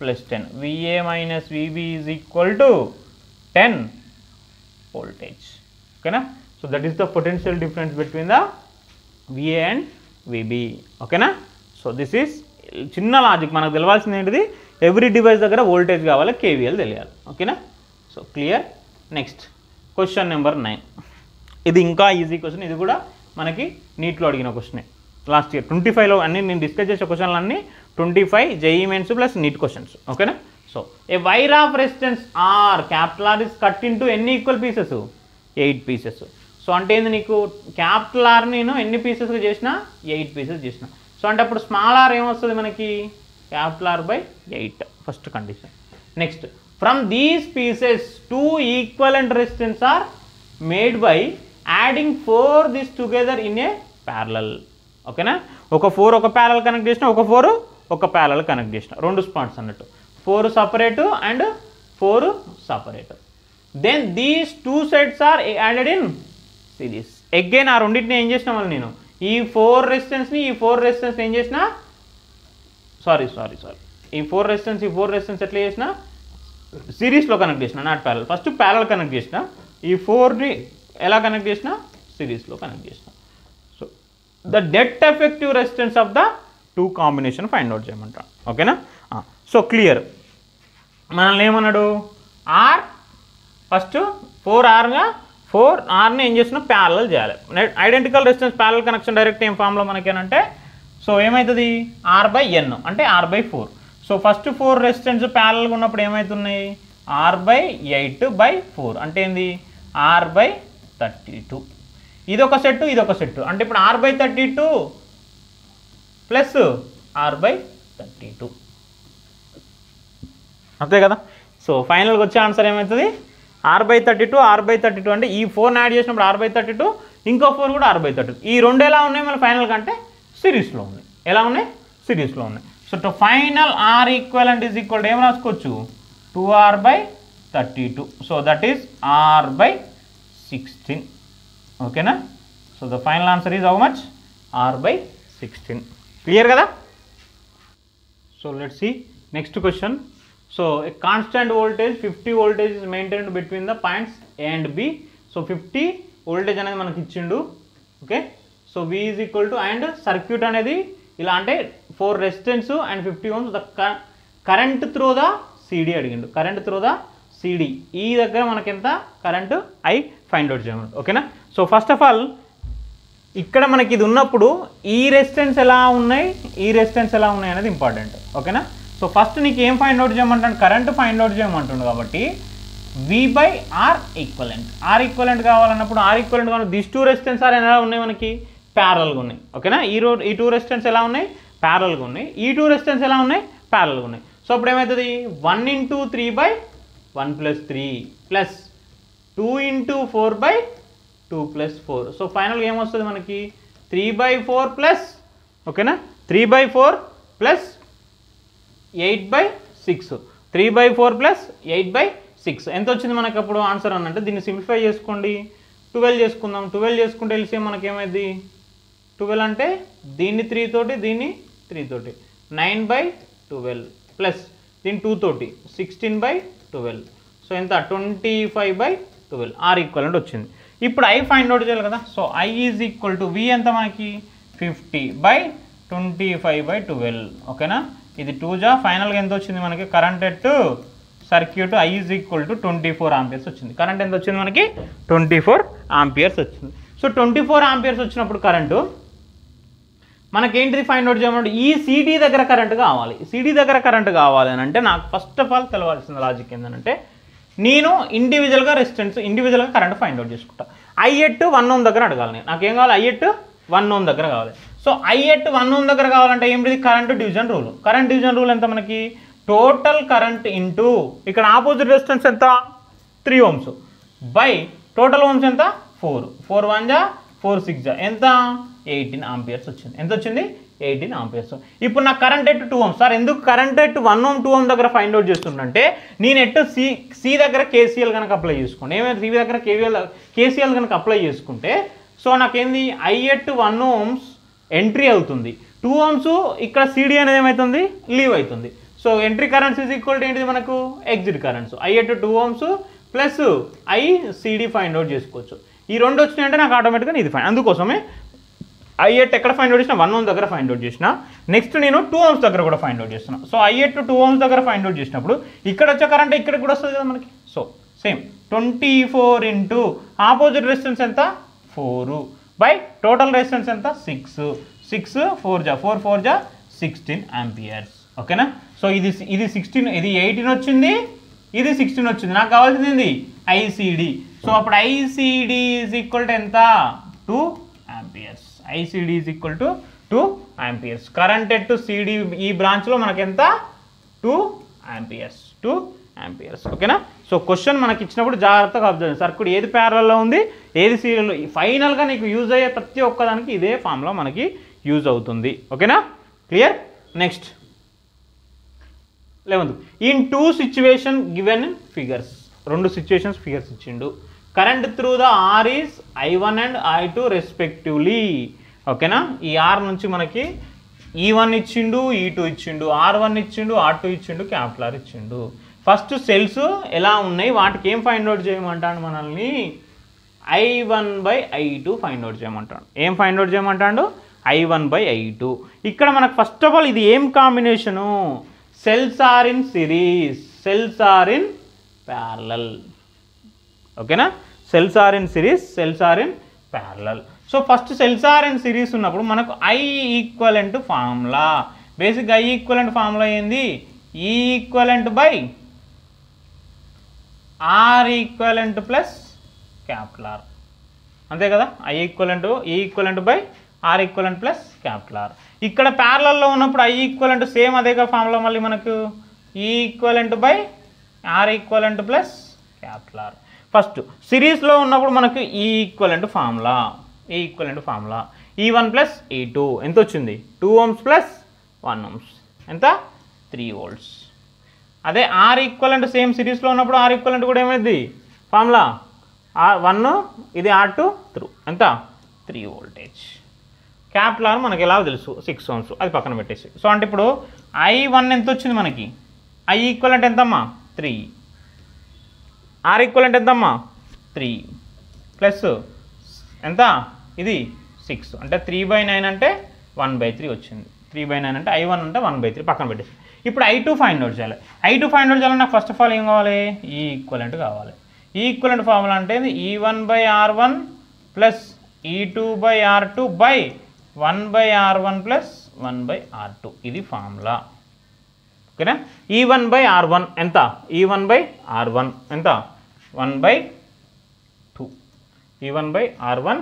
plus 10. VA minus VB is equal to 10 voltage. ఓకేనా? So that is the potential difference between the VA and VB. ఓకేనా? So this is చిన్న logic. మనకు తెలవాల్సింది ఏంటిది, every device దగ్గర వోల్టేజ్ కావాలి, KVL తెలియాలి. ఓకేనా? So clear. Next question number 9. ఇది ఇంకా ఈజీ క్వశ్చన్. ఇది కూడా మనకి నీట్లో అడిగిన క్వశ్చనే లాస్ట్ ఇయర్ 25లో అన్ని నేను డిస్కస్ చేసే క్వశ్చన్లు అన్నీ 25 JEE mains plus NEET questions. ఓకేనా? So a wire of resistance R capital R is cut into ఎన్ని ఈక్వల్ పీసెస్, 8 పీసెస్. సో అంటే ఏంది, నీకు క్యాపిటల్ ఆర్ నేను ఎన్ని పీసెస్గా చేసిన, 8 పీసెస్ చేసిన. సో అంటే అప్పుడు స్మాల్ ఆర్ ఏమొస్తుంది మనకి, capital R by 8 first condition. Next, from these pieces 2 equivalent resistance are made by adding 4 this together in a parallel. ఓకేనా? ఒక 4 ఒక ప్యారలల్ కనెక్ట్ చేసిన, ఒక 4 ఒక ప్యారలల్ కనెక్ట్ చేసిన, 2 స్పాట్స్ అన్నట్టు. 4 separate and 4 separate. Then these 2 sets are added in series. Again ఆ రెండింటిని ఏం చేసిన వాళ్ళు, నేను ఈ 4 రెసిస్టెన్స్ని ఈ 4 రెసిస్టెన్స్ ఏం చేసిన, సారీ ఈ 4 రెసిస్టెన్స్ ఎట్లా చేసిన, సిరీస్లో కనెక్ట్ చేసిన, not parallel. First parallel connect చేసిన, ఈ 4ని ఎలా కనెక్ట్ చేసిన, సిరీస్లో కనెక్ట్ చేసిన. సో ద డెట్ effective resistance of the 2 combination find out చేయమంటాం. ఓకేనా? So clear. మనల్ని ఏమన్నాడు, ఆర్ ఫస్ట్ 4Rగా 4Rని ఏం చేసినా ప్యారలల్ చేయాలి. Identical resistance parallel connection direct ఏం ఫామ్లో మనకేనంటే, సో ఏమవుతుంది, R/N అంటే R/4. సో ఫస్ట్ 4 రెసిస్టెన్స్ ప్యారలల్గా ఉన్నప్పుడు ఏమవుతున్నాయి, R/8/4 అంటే ఏంది, R/32. ఇదొక సెట్, ఇదొక సెట్. అంటే ఇప్పుడు R/32 ప్లస్ R/32 అంతే కదా. సో ఫైనల్గా వచ్చే ఆన్సర్ ఏమవుతుంది, R/32 అంటే ఈ 4ని యాడ్ చేసినప్పుడు R/32, ఇంకో 4 కూడా R/32. ఈ రెండు ఎలా ఉన్నాయి మన ఫైనల్గా అంటే సిరీస్లో ఉన్నాయి. ఎలా ఉన్నాయి, సిరీస్లో ఉన్నాయి. So to final R equivalent is equal ఏం రాసుకోవచ్చు, 2R/32. So that is R/16. ఓకేనా? So the final answer is how much, R/16. Clear కదా? So let's see next question. So a constant voltage 50 voltage is maintained between the points A and B. So 50 voltage అనేది మనకి ఇచ్చిండు. Okay? So V is equal to, and circuit అనేది ఇలా అంటే 4 resistance and 50 ohms. The current through the CD అడిగిండు, current through the CD. ఈ దగ్గర మనకి ఎంత కరెంట్ I ఫైండ్ అవుట్ చేయమంటాడు. ఓకేనా? సో ఫస్ట్ ఆఫ్ ఆల్ ఇక్కడ మనకి ఇది ఉన్నప్పుడు ఈ రెసిస్టెన్స్ ఎలా ఉన్నాయి, ఈ రెసిస్టెన్స్ ఎలా ఉన్నాయి అనేది ఇంపార్టెంట్. ఓకేనా? సో ఫస్ట్ నీకు ఏం ఫైండ్ అవుట్ చేయమంటాడు, కరెంట్ ఫైండ్ అవుట్ చేయమంటుండు. కాబట్టి V/R ఈక్వలెంట్, R ఈక్వలెంట్ కావాలన్నప్పుడు R ఈక్వలెంట్ కావాలి. దిస్ 2 రెసిస్టెన్స్ ఆర్ ఎలా ఉన్నాయి మనకి, ప్యారల్గా ఉన్నాయి. ఓకేనా? ఈ 2 రెసిస్టెన్స్ ఎలా ఉన్నాయి, ప్యారల్గా ఉన్నాయి. ఈ 2 రెసిస్టెన్స్ ఎలా ఉన్నాయి, ప్యారల్గా ఉన్నాయి. సో అప్పుడు ఏమవుతుంది, 1 × 3/1 + 3 ప్లస్ 2 × 4/2 + 4. సో ఫైనల్గా ఏమొస్తుంది మనకి, 3/4 ప్లస్, ఓకేనా, 3/4 ప్లస్ 8/6. 3/4 ప్లస్ 8/6 ఎంత వచ్చింది మనకి అప్పుడు ఆన్సర్ అని అంటే, దీన్ని సింప్లిఫై చేసుకోండి, 12 చేసుకుందాం. 12 చేసుకుంటే ఎల్సిఎం మనకి ఏమైంది, 12 అంటే దీన్ని 3 తోటి, దీన్ని 3 తోటి, 9/12 ప్లస్ దీన్ని 2 తోటి, 16/12. సో ఎంత, 25/12. R ఈక్వలెంట్ వచ్చింది. ఇప్పుడు I ఫైండ్ అవుట్ చేయాలి కదా. So I is equal to, V ఎంత మనకి 50/25/12. ఓకేనా? ఇది 2 జా, ఫైనల్గా ఎంత వచ్చింది మనకి, current at circuit I is equal to 24 amperes వచ్చింది. కరెంట్ ఎంత వచ్చింది మనకి, 24 ఆంపియర్స్ వచ్చింది. సో 24 ఆంపియర్స్ వచ్చినప్పుడు కరెంటు మనకేంటిది ఫైండ్ అవుట్ చేయమంటే, ఈ CD దగ్గర కరెంట్ కావాలి. CD దగ్గర కరెంట్ కావాలి అని అంటే నాకు ఫస్ట్ ఆఫ్ ఆల్ తెలవాల్సిన లాజిక్ ఏంటంటే, నేను ఇండివిజువల్గా రెసిస్టెన్స్, ఇండివిజువల్గా కరెంట్ ఫైండ్ అవుట్ చేసుకుంటా. I at 1 ohm దగ్గర అడగాలి నేను, నాకేం కావాలి, I at 1 ohm దగ్గర కావాలి. సో I at 1 ohm దగ్గర కావాలంటే ఏంటిది, current division rule. Current division rule ఎంత మనకి, టోటల్ కరెంట్ ఇంటూ ఇక్కడ ఆపోజిట్ రెసిస్టెన్స్ ఎంత 3 ohms బై టోటల్ ఓమ్స్ ఎంత 4. 4 1 జా 4 6 జా ఎంత 18 ఆంపియర్స్ వచ్చింది. ఎంత వచ్చింది, 18 ఆంపియర్స్. ఇప్పుడు నా కరెంట్ ఎట్ 2 ohms. సార్ ఎందుకు కరెంట్ ఎట్ 1 ohm 2 ohm దగ్గర ఫైండ్ అవుట్ చేస్తుంటే, నేను ఎట్ సి దగ్గర KCL కనుక అప్లై చేసుకోండి, ఏమైనా సి దగ్గర KCL కనుక అప్లై చేసుకుంటే, సో నాకేంది I at 1 ohms ఎంట్రీ అవుతుంది, 2 ohms ఇక్కడ CD అనేది ఏమవుతుంది, లీవ్ అవుతుంది. So entry currents is equal to ఏంటిది మనకు exit currents. I at 2 ohms plus ICD find out చేసుకోవచ్చు. ఈ రెండు వచ్చినాయంటే నాకు ఆటోమేటిక్గా ఇది ఫైన్. అందుకోసమే ఐ ఎట్ ఎక్కడ ఫైండ్ అవుట్ చేసిన 1 ohm దగ్గర ఫైండ్ అవుట్ చేసిన. నెక్స్ట్ నేను 2 ohms దగ్గర కూడా ఫైండ్ అవుట్ చేస్తున్నా. సో ఐ ఎట్ 2 ohms దగ్గర ఫైండ్ అవుట్ చేసినప్పుడు ఇక్కడ వచ్చే కరెంట్ ఇక్కడ కూడా వస్తుంది కదా మనకి. So same 24 into opposite resistance ఎంత 4 బై టోటల్ రెసిస్టెన్స్ ఎంత 6. 6 4 జా 4 4 జా 16 ఆంపియర్స్. ఓకేనా. సో ఇది 16, ఇది 18 వచ్చింది, ఇది 16 వచ్చింది. నాకు కావాల్సింది ఏంది ఐసిడి. సో అప్పుడు ఐసిడి ఈజ్ ఈక్వల్ టు ఎంత 2 amperes. ICD is equal to 2 amperes. Current at CD ఈ బ్రాంచ్లో మనకి ఎంత 2 ఆంపియర్స్. 2 ఆంపియర్స్. ఓకేనా. సో క్వశ్చన్ మనకి ఇచ్చినప్పుడు జాగ్రత్తగా అబ్జర్వ్ చేయండి. సర్క్యూట్ ఏది ప్యారల్లో ఉంది, ఏది సీరియల్లో. ఫైనల్గా నీకు యూజ్ అయ్యే ప్రతి ఒక్కదానికి ఇదే ఫామ్లో మనకి యూజ్ అవుతుంది. ఓకేనా. Clear. Next 11th. In 2 situation given in figures. 2 situations figures ఇచ్చిండు. Current through the R is I1 and I2 respectively. ఓకేనా. ఈ ఆర్ నుంచి మనకి E1 ఇచ్చిండు, E2 ఇచ్చిండు, R1 ఇచ్చిండు, R2 ఇచ్చిండు, క్యాపిటల్ ఆర్ ఇచ్చిండు. ఫస్ట్ సెల్స్ ఎలా ఉన్నాయి వాటికి ఏం ఫైండ్ అవుట్ చేయమంటాడు మనల్ని I1/I2 ఫైండ్ అవుట్ చేయమంటాడు. ఏం ఫైండ్ అవుట్ చేయమంటాడు I1/I2. ఇక్కడ మనకు ఫస్ట్ ఆఫ్ ఆల్ ఇది ఏం combination cells are in series, cells are in parallel. ఓకేనా. Cells are in series, cells are in parallel. So first cells are in series ఉన్నప్పుడు మనకు I equivalent formula. బేసిక్గా I equivalent formula ఏంది E equivalent by R equivalent plus capital R. అంతే కదా. I equivalent E equivalent by R equivalent plus capital R. ఇక్కడ ప్యారలల్లో ఉన్నప్పుడు I equivalent same అదేగా ఫార్ములా మళ్ళీ మనకు E equivalent by R equivalent plus capital R. First సిరీస్లో ఉన్నప్పుడు మనకు E equivalent formula, E equivalent formula E1 plus E2 ఎంత వచ్చింది 2 ohms ప్లస్ 1 ohms ఎంత 3 volts. అదే R ఈక్వలెంట్ సేమ్ సిరీస్లో ఉన్నప్పుడు R ఈక్వలెంట్ కూడా ఏమైంది ఫార్ములా R1 ఇది R2 3 ఎంత 3 voltage. క్యాపిటల్ R మనకి ఎలా తెలుసు 6 ohms, అది పక్కన పెట్టేసి. సో అంటే ఇప్పుడు I1 ఎంత వచ్చింది మనకి I ఈక్వలెంట్ ఎంతమ్మా 3, R ఈక్వలెంట్ ఎంతమ్మా 3 ప్లస్ ఎంత ఇది 6 అంటే 3/9 అంటే 1/3 వచ్చింది. 3/9 అంటే I1 అంటే 1/3 పక్కన పెట్టేసి. ఇప్పుడు I2 ఫైండ్ అవుట్ చేయాలి. I2 ఫైండ్ అవుట్ చేయాలంటే నాకు ఫస్ట్ ఆఫ్ ఆల్ ఏం కావాలి E ఈక్వలెంట్ కావాలి. E ఈక్వలెంట్ ఫార్ములా అంటే E1/R1 plus E2/R2 by 1/R1 plus 1/R2 ఇది ఫార్ములా. ఓకేనా. E1/R1 ఎంత E1/R1 ఎంత 1/2. E1/R1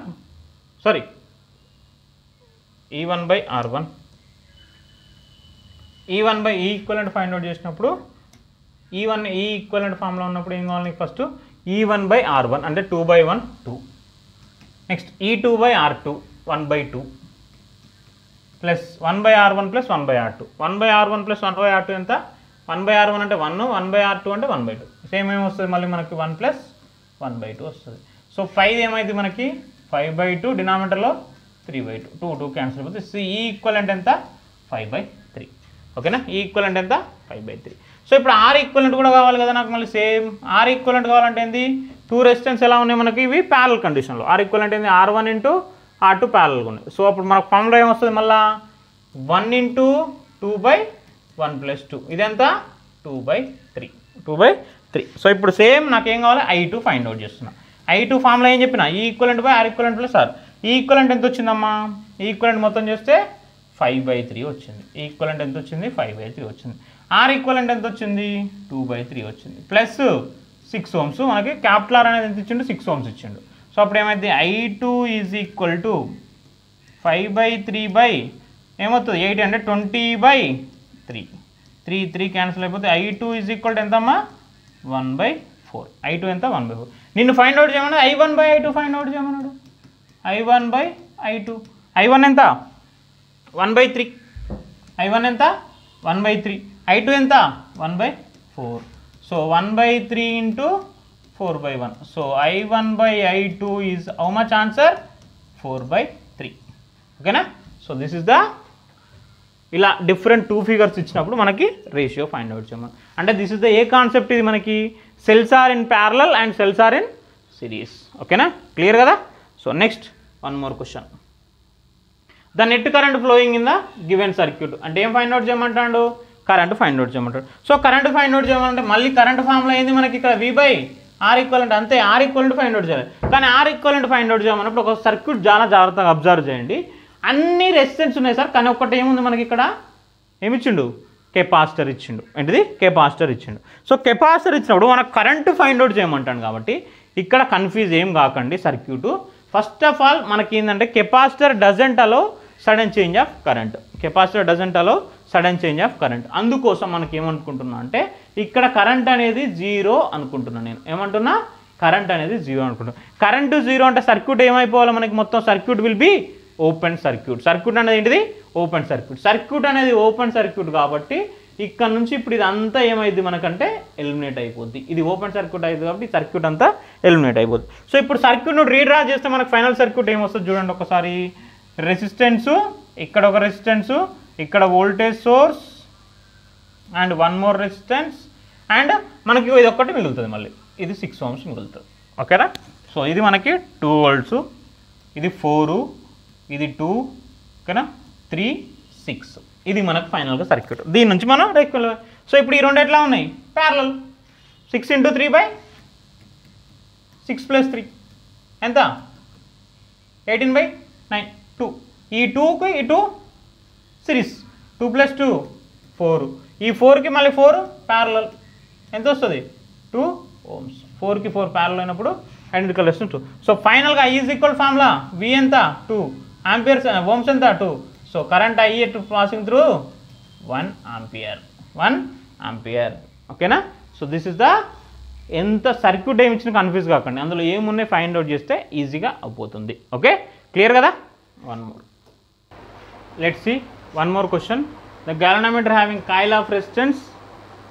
sorry E1/R1 E1/E equivalent find out చేసినప్పుడు E ఈక్వలెంట్ ఫార్ములా ఉన్నప్పుడు ఏం కావాలి ఫస్ట్ E1/R1 అంటే 2/1 2. Next E2/R2 1/2 plus 1/R1 plus 1/R2. 1/R1 plus 1/R2 ఎంత 1/R1 అంటే 1, 1/R2 అంటే 1/2. సేమ్ ఏమొస్తుంది మళ్ళీ మనకి 1 ప్లస్ 1/2 వస్తుంది. సో 5 ఏమైంది మనకి 5/2 డినామినేటర్లో 3/2 2 క్యాన్సిల్ అయిపోతుంది. సో ఈ ఈక్వలెంట్ ఎంత 5/3. ఓకేనా. ఈ ఈక్వలెంట్ ఎంత 5/3. సో ఇప్పుడు R ఈక్వలెంట్ కూడా కావాలి కదా నాకు మళ్ళీ సేమ్. R ఈక్వలెంట్ కావాలంటే ఏంది 2 రెసిస్టెన్స్ ఎలా ఉన్నాయి మనకి ఇవి ప్యారల్ కండిషన్లో. R ఈక్వలెంట్ ఏంది R1 ఇంటూ R2 ప్యారల్గా ఉన్నాయి. సో అప్పుడు మనకు ఫార్ములా ఏమొస్తుంది మళ్ళీ 1 ఇంటూ 2/1 ప్లస్ 2 ఇదెంత 2/3 2/3. సో ఇప్పుడు సేమ్ నాకేం కావాలి I2 ఫైండ్ అవుట్ చేస్తున్నా. I2 ఫార్ములా ఏం చెప్పిన E equivalent by R equivalent plus R. ఈ ఈక్వలెంట్ ఎంత వచ్చిందమ్మా ఈ ఈక్వలెంట్ మొత్తం చేస్తే 5/3 వచ్చింది. ఈ ఈక్వలెంట్ ఎంత వచ్చింది 5/3 వచ్చింది. R ఈక్వలెంట్ ఎంత వచ్చింది 2/3 వచ్చింది ప్లస్ 6 ohms. మనకి క్యాపిటల్ R అనేది ఎంత ఇచ్చిండు 6 ohms ఇచ్చిండు. సో అప్పుడు ఏమైంది I2 is equal to 5/3 by ఏమవుతుంది 8 అంటే 20/3 3 క్యాన్సిల్ అయిపోతే I2 ఈజ్ ఈక్వల్ టు ఎంతమ్మా 1/4. I2 ఎంత 1/4. నిన్ను ఫైండ్ అవుట్ చేయమన్నాడు I1/I2 ఫైండ్ అవుట్ చేయమన్నాడు. I1/I2 I1 ఎంత 1/3 I1 ఎంత 1/3 I2 ఎంత 1/4. So 1/3 into 4/1. So I1/I2 is how much answer 4/3. ఓకేనా. సో దిస్ ఇస్ ద ఇలా డిఫరెంట్ 2 ఫిగర్స్ ఇచ్చినప్పుడు మనకి రేషియో ఫైండ్ అవుట్ చేయమని. అంటే this is the a concept ఇది మనకి cells are in parallel and cells are in series. ఓకేనా, clear కదా. So next one more question. The net current flowing in the given circuit అంటే ఏం find out చేయమంటాడు? Current find out చేయమంటాడు. So current find out చేయమంటే మళ్ళీ current formula ఏంది మనకి ఇక్కడ V/R ఈక్వలెంట్, అంతే. R ఈక్వలెంట్ ఫైండ్ అవుట్ చేయాలి. కానీ R ఈక్వలెంట్ ఫైండ్ అవుట్ చేయమన్నప్పుడు ఒక సర్క్యూట్ చాలా జాగ్రత్తగా అబ్జర్వ్ చేయండి. అన్ని రెసిస్టెన్స్ ఉన్నాయి సార్, కానీ ఒకటి ఏముంది మనకి ఇక్కడ, ఏమిచ్చిండు? కెపాసిటర్ ఇచ్చిండు. ఏంటిది? కెపాసిటర్ ఇచ్చిండు. సో కెపాసిటర్ ఇచ్చినప్పుడు మనకు కరెంట్ ఫైండ్ అవుట్ చేయమంటాను కాబట్టి ఇక్కడ కన్ఫ్యూజ్ ఏం కాకండి సర్క్యూటు. ఫస్ట్ ఆఫ్ ఆల్ మనకి ఏంటంటే capacitor doesn't allow sudden change of current. Capacitor doesn't allow sudden change of current. అందుకోసం మనకి ఏమనుకుంటున్నా అంటే ఇక్కడ కరెంట్ అనేది 0 అనుకుంటున్నాను నేను. ఏమంటున్నా? కరెంట్ అనేది 0 అనుకుంటున్నాను. కరెంటు 0 అంటే సర్క్యూట్ ఏమైపోవాలి మనకి? మొత్తం circuit will be open circuit. Circuit అనేది ఏంటిది? Open circuit. సర్క్యూట్ అనేది ఓపెన్ సర్క్యూట్ కాబట్టి ఇక్కడ నుంచి ఇప్పుడు ఇది అంతా ఏమైంది మనకంటే ఎలిమినేట్ అయిపోద్ది. ఇది ఓపెన్ సర్క్యూట్ అయింది కాబట్టి సర్క్యూట్ అంతా ఎలిమినేట్ అయిపోద్ది. సో ఇప్పుడు సర్క్యూట్ను రీడ్రా చేస్తే మనకు ఫైనల్ సర్క్యూట్ ఏమొస్తుంది చూడండి ఒకసారి. రెసిస్టెన్సు, ఇక్కడ ఒక రెసిస్టెన్సు, ఇక్కడ voltage source and one more resistance, and మనకి ఇది ఒక్కటి మిగులుతుంది, మళ్ళీ ఇది 6 ohms మిగులుతుంది. ఓకేనా. సో ఇది మనకి 2 volts, ఇది 4, ఇది 2, ఓకేనా, 3, 6. ఇది మనకు ఫైనల్గా సర్క్యూట్. దీని నుంచి మనం రెక్యులర్. సో ఇప్పుడు ఈ రెండు ఎట్లా ఉన్నాయి? ప్యారలల్. 6 × 3/6 + 3 ఎంత? 18/9 2. ఈ 2కి ఈ 2 సిరీస్, 2 + 2 4. ఈ 4కి మళ్ళీ 4 ప్యారలల్. ఎంత వస్తుంది? 2 ohms. 4కి 4 ప్యారలల్ అయినప్పుడు ఐడెంటికల్ రెసిస్టెన్స్ 2. సో ఫైనల్గా I is equal formula V ఎంత? 2 ఆంపియర్స్. ఓమ్స్ ఎంత? 2. So current I passing through 1 ampere. 1 ampere. ఓకేనా. సో దిస్ ఇస్ ద ఎంత సర్క్యూట్ ఏమి ఇచ్చిన కన్ఫ్యూజ్ కాకండి, అందులో ఏమున్నాయి ఫైండ్ అవుట్ చేస్తే ఈజీగా అయిపోతుంది. ఓకే, క్లియర్ కదా. One more, let's see one more question. The galvanometer having coil of resistance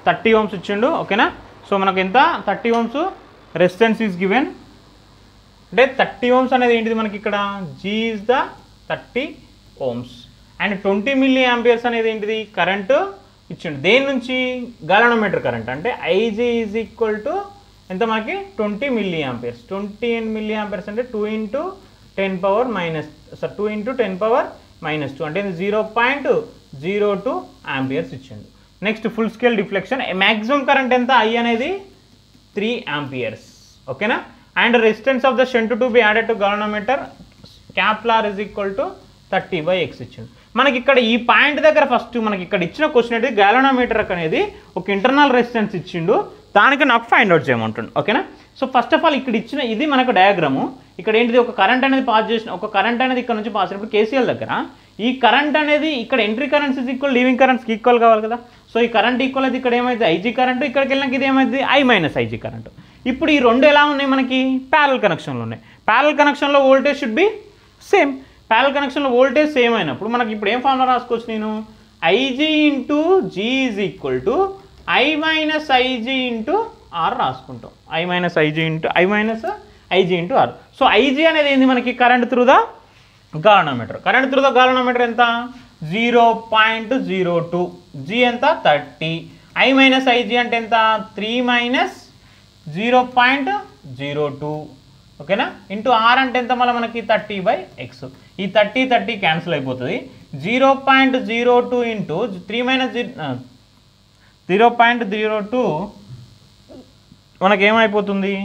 30 ohms ఇచ్చిండు. ఓకేనా. సో మనకు ఎంత? 30 ohms రెసిస్టెన్స్ ఈజ్ గివెన్. అంటే 30 ohms అనేది ఏంటిది మనకి ఇక్కడ? G is the 30 ohms. And 20 milliamperes అనేది ఏంటిది? కరెంటు ఇచ్చిండు. దేని నుంచి? గాలనోమీటర్ కరెంట్. అంటే IG ఈజ్ ఈక్వల్ టు ఎంత మనకి? 20 milliamperes. 20 milliamperes అంటే 2 × 10⁻², 2 × 10⁻². అంటే 0.02 ఆంపియర్స్ ఇచ్చిండు. Next full scale deflection. Maximum current ఎంత? I అనేది 3 amperes. ఓకేనా. And resistance of the shunt to be added to galvanometer R is equal to 30/x ఇచ్చిండు. మనకి ఇక్కడ ఈ పాయింట్ దగ్గర ఫస్ట్ మనకి ఇక్కడ ఇచ్చిన క్వశ్చన్ అయితే గాలనోమీటర్ అనేది ఒక ఇంటర్నల్ రెసిస్టెన్స్ ఇచ్చిండు, దానికి నాకు ఫైండ్ అవుట్ చేయమంటుండు. ఓకేనా. సో ఫస్ట్ ఆఫ్ ఆల్ ఇక్కడ ఇచ్చిన ఇది మనకు డయాగ్రాము. ఇక్కడ ఏంటిది? ఒక కరెంట్ అనేది పాస్ చేసిన, ఒక కరెంట్ అనేది ఇక్కడ నుంచి పాస్ అయినప్పుడు KCL దగ్గర ఈ కరెంట్ అనేది ఇక్కడ entry currents is equal leaving కరెంట్స్కి ఈక్వల్ కావాలి కదా. సో ఈ కరెంట్ ఈక్వల్ అయితే ఇక్కడ ఏమైంది? IG current. ఇక్కడికి వెళ్ళినాక ఇది ఏమైంది? I - IG current. ఇప్పుడు ఈ రెండు ఎలా ఉన్నాయి మనకి? ప్యారల్ కనెక్షన్లో ఉన్నాయి. ప్యారల్ కనెక్షన్లో voltage should be same. Parallel కనెక్షన్లో వోల్టేజ్ సేమ్ అయినప్పుడు మనకి ఇప్పుడు ఏం ఫార్ములా రాసుకోవచ్చు నేను? IG × G is equal to I - IG × R రాసుకుంటాం. I - IG × R. So IG అనేది ఏంది మనకి? Current through the galvanometer. Current through the galvanometer ఎంత? 0.02. G ఎంత? 30. I - IG అంటే ఎంత? 3 - 0.02. ఓకేనా. ఇంటూ R అంటే ఎంత మళ్ళీ మనకి? 30/x. ఈ 30 క్యాన్సిల్ అయిపోతుంది. 0.02 into 3 - 0.02 మనకేమైపోతుంది?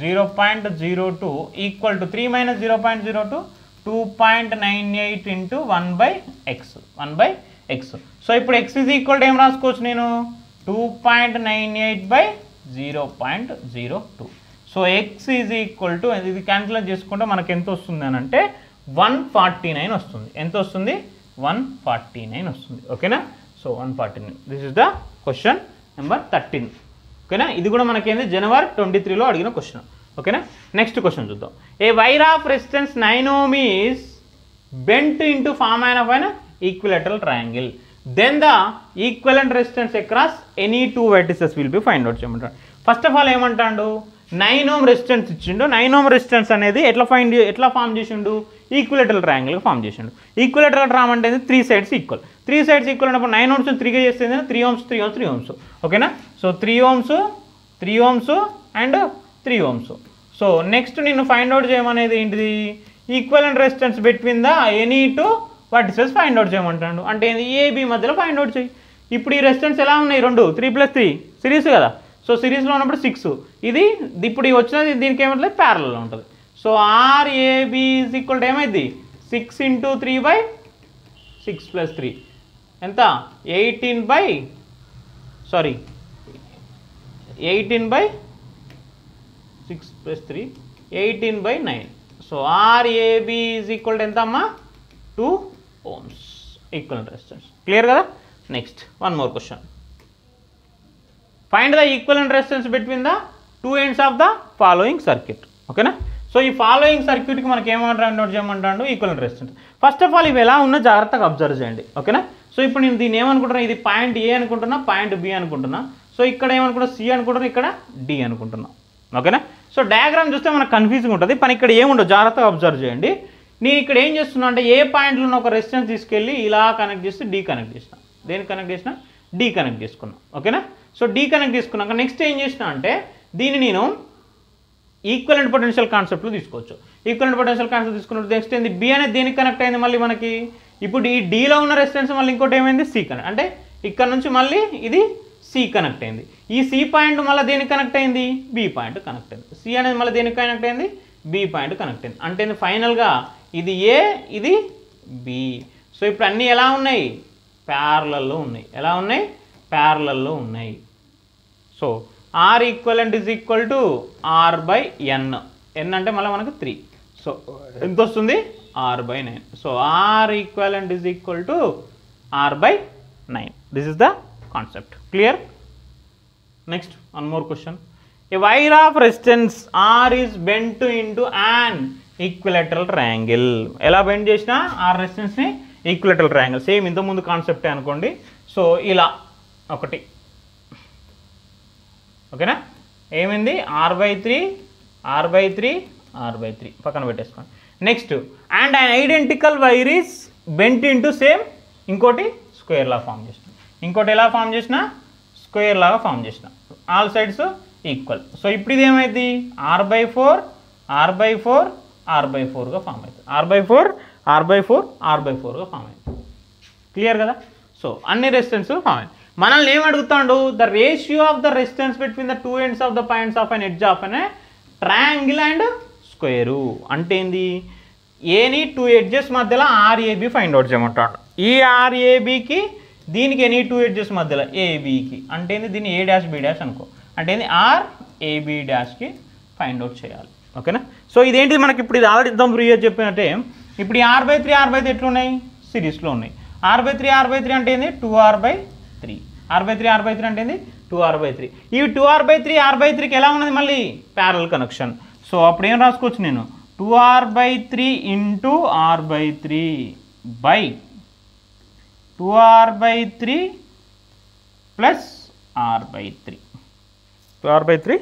0.02 equal to 3 - 0.02 2.98 into 1/x. So ఇప్పుడు x ఈజ్ ఈక్వల్ టు ఏం రాసుకోవచ్చు నేను? 2.98/0.02. So x is equal to ఇది క్యాన్సిల్ చేసుకుంటే మనకి ఎంత వస్తుంది అని అంటే 149 వస్తుంది. ఎంత వస్తుంది? 149 వస్తుంది. ఓకేనా. So 149. This is the question number 13. ఓకేనా. ఇది కూడా మనకేంది January 23లో అడిగిన క్వశ్చన్. ఓకేనా. నెక్స్ట్ క్వశ్చన్ చూద్దాం. A wire of resistance 9 ohm is bent into form of an equilateral triangle. Then the equivalent resistance across any two vertices will be find out చేయమంటాడు. First of all ఏమంటాడు? 9 ohm resistance ఇచ్చిండు. 9 ohm resistance అనేది ఎట్లా form చేసిండు? Equilateral ట్రయాంగిల్గా form చేసిండు. Equilateral tram అంటే 3 sides equal. 3 sides equal అన్నప్పుడు 9 ohms 3గా చేస్తే 3 ohms 3 ohms 3 ohms. ఓకేనా? So 3 ohms 3 ohms and 3 ohms. So next నేను ఫైండ్ అవుట్ చేయమనేది ఏంటిది? Equivalent resistance between the any two vertices find out చేయమంటాడు. అంటే ఏబి మధ్యలో ఫైండ్ అవుట్ చేయి. ఇప్పుడు ఈ రెసిస్టెన్స్ ఎలా ఉన్నాయి? 2 3+3 సిరీస్ కదా. సో సిరీస్లో ఉన్నప్పుడు 6. ఇది ఇప్పుడు వచ్చినది దీనికి ఏమంటుంది? ప్యారలల్లో ఉంటుంది. So RAB is equal to ఏమైంది? 6 × 3/6 + 3 ఎంత? 18/6 + 3 18/9. So RAB is equal to ఎంత అమ్మా? 2 ohms ఈక్వలెంట్ రెసిస్టెన్స్. క్లియర్ కదా? Next one more question. Find the equivalent resistance between the 2 ends of the following circuit. ఓకేనా? సో ఈ ఫాలోయింగ్ సర్క్యూట్కి మనకి ఏమంటారు? నోట్ చేయమంటాడు equivalent resistance. First of all ఇవి ఎలా ఉన్నా జాగ్రత్తగా అబ్జర్వ్ చేయండి. ఓకేనా? సో ఇప్పుడు నేను దీన్ని ఏమనుకుంటున్నా? ఇది పాయింట్ ఏ అనుకుంటున్నా, పాయింట్ బి అనుకుంటున్నా. సో ఇక్కడ ఏమనుకుంటున్నా? సి అనుకుంటున్నా, ఇక్కడ డి అనుకుంటున్నా. ఓకేనా? సో డయాగ్రామ్ చూస్తే మనకు కన్ఫ్యూజింగ్ ఉంటుంది. పని ఇక్కడ ఏముండదు, జాగ్రత్తగా అబ్జర్వ్ చేయండి. నేను ఇక్కడ ఏం చేస్తున్నా అంటే ఏ పాయింట్లో ఒక రెసిస్టెన్స్ తీసుకెళ్ళి ఇలా కనెక్ట్ చేస్తే డి కనెక్ట్ చేసిన. దేనికి కనెక్ట్ చేసిన? డి కనెక్ట్ చేసుకున్నాం. ఓకేనా? సో డి కనెక్ట్ చేసుకున్నాక నెక్స్ట్ ఏం చేసిన అంటే దీన్ని నేను ఈక్వలెంట్ పొటెన్షియల్ కాన్సెప్ట్లో తీసుకోవచ్చు. ఈక్వలెంట్ పొటెన్షియల్ కాన్సెప్ట్ తీసుకున్నప్పుడు నెక్స్ట్ ఏంది? బి అనేది దేనికి కనెక్ట్ అయింది? మళ్ళీ మనకి ఇప్పుడు ఈ డిలో ఉన్న రెసిస్టెన్స్ మళ్ళీ ఇంకోటి ఏమైంది? సి కనెక్ట్. అంటే ఇక్కడ నుంచి మళ్ళీ ఇది సి కనెక్ట్ అయింది. ఈ సి పాయింట్ మళ్ళీ దేనికి కనెక్ట్ అయింది? బి పాయింట్ కనెక్ట్ అయింది. సి అనేది మళ్ళీ దేనికి కనెక్ట్ అయింది? బి పాయింట్ కనెక్ట్ అయింది. అంటే ఫైనల్గా ఇది ఏ, ఇది బి. సో ఇప్పుడు అన్నీ ఎలా ఉన్నాయి? ప్యారలల్లో ఉన్నాయి. ఎలా ఉన్నాయి? ప్యారలల్లో ఉన్నాయి. So are equivalent is equal to R/n. n అంటే మళ్ళీ మనకు 3. సో ఎంత వస్తుంది? R/9. So are equivalent is equal to R/9. This is the concept. Clear? Next one more question. A wire of resistance R is bent into an equilateral triangle. ఎలా bend చేసినా ఆ రెసిస్టెన్స్ని equilateral triangle. Same ఇంతకుముందు కాన్సెప్టే అనుకోండి. So ఇలా ఒకటి. ఓకేనా? ఏమైంది? R/3 R/3 R/3 పక్కన పెట్టేసుకోండి. Next and an identical wire is bent into same. ఇంకోటి స్క్వేర్ లా ఫామ్ చేసిన. ఇంకోటి ఎలా ఫామ్ చేసిన? స్క్వేర్ లాగా ఫామ్ చేసిన. All sides equal. సో ఇప్పుడు ఇది ఏమైంది? R/4 R/4 R/4గా ఫామ్ అవుతుంది. R/4 R/4 R/4గా ఫామ్ అవుతుంది. క్లియర్ కదా? సో అన్ని రెసిస్టెన్స్ ఫామ్ అయింది. మనల్ని ఏం అడుగుతాడు? The ratio of the resistance between the 2 ends of the points of an edge of an triangle and square. అంటే ఏంది? ఏని 2 edges మధ్యలో ఆర్ఏబి ఫైండ్ అవుట్ చేయమంటాడు. ఈ ఆర్ఏబికి దీనికి ఎనీ 2 edges మధ్యలో ఏబికి అంటే ఏంది? దీన్ని A'/B' అనుకో. అంటే ఏంది? RAB' ఫైండ్ అవుట్ చేయాలి. ఓకేనా? సో ఇదేంటిది మనకి ఇప్పుడు ఇది ఆల్రెడీ ఇద్దాం ప్రీవియస్ చెప్పినట్టే. ఇప్పుడు ఈ R/3 R/3 ఎట్లున్నాయి? సిరీస్లో ఉన్నాయి. R/3 R/3 అంటే ఏంది? 2R/3. R/3 R/3 అంటే ఏంది? 2R/3. ఈ 2R/3 R/3కి ఎలా ఉన్నది? మళ్ళీ ప్యారల్ కనెక్షన్. సో అప్పుడు ఏం రాసుకోవచ్చు నేను? 2R/3 × R/3 by 2R/3 plus R/3. 2R/3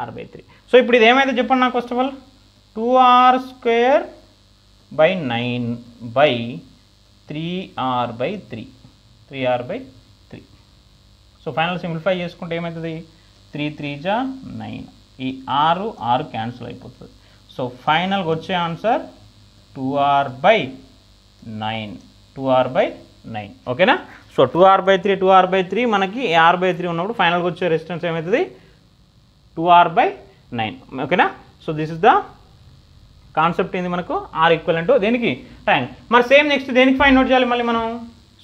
R/3. So ఇప్పుడు ఇది ఏమైతే చెప్పండి నాకు first of all? 2R²/9 by 3R/3. 3R/3. So final simplify చేసుకుంటే ఏమవుతుంది? 3 3 9. ఈ 6 క్యాన్సిల్ అయిపోతుంది. సో ఫైనల్గా వచ్చే ఆన్సర్ 2R/9. 2R/9. ఓకేనా? సో 2R/3 మనకి R/3 ఉన్నప్పుడు ఫైనల్గా వచ్చే రెసిస్టెన్స్ ఏమవుతుంది? 2R/9. ఓకేనా? So this is the concept. ఏంది మనకు? R ఈక్వలెంట్ దేనికి? ట్రయాంగిల్. మరి సేమ్ నెక్స్ట్ దేనికి ఫైండ్ అవుట్ చేయాలి? మళ్ళీ మనం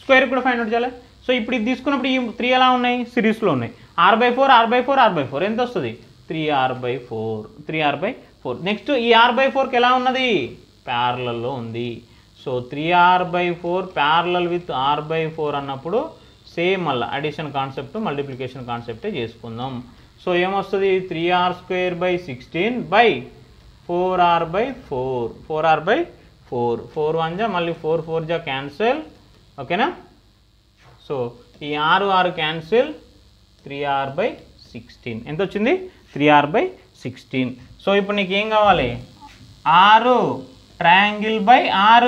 స్క్వేర్ కూడా ఫైండ్ అవుట్ చేయాలి. సో ఇప్పుడు ఇది తీసుకున్నప్పుడు ఈ 3 ఎలా ఉన్నాయి? సిరీస్లో ఉన్నాయి. R/4 R/4 R/4 ఎంత వస్తుంది? 3R/4. 3R/4. నెక్స్ట్ ఈ R/4కి ఎలా ఉన్నది? ప్యారలల్లో ఉంది. So 3R/4 parallel with R/4 అన్నప్పుడు సేమ్ మళ్ళీ అడిషన్ కాన్సెప్ట్ మల్టిప్లికేషన్ కాన్సెప్టే చేసుకుందాం. సో ఏమొస్తుంది? 3R²/16 by 4R/4. 4R/4. 4 1 మళ్ళీ 4 4 క్యాన్సిల్. ఓకేనా? సో ఈ 6 క్యాన్సిల్. 3R/16 ఎంత వచ్చింది? 3R/16. సో ఇప్పుడు నీకు ఏం కావాలి? 6 triangle by r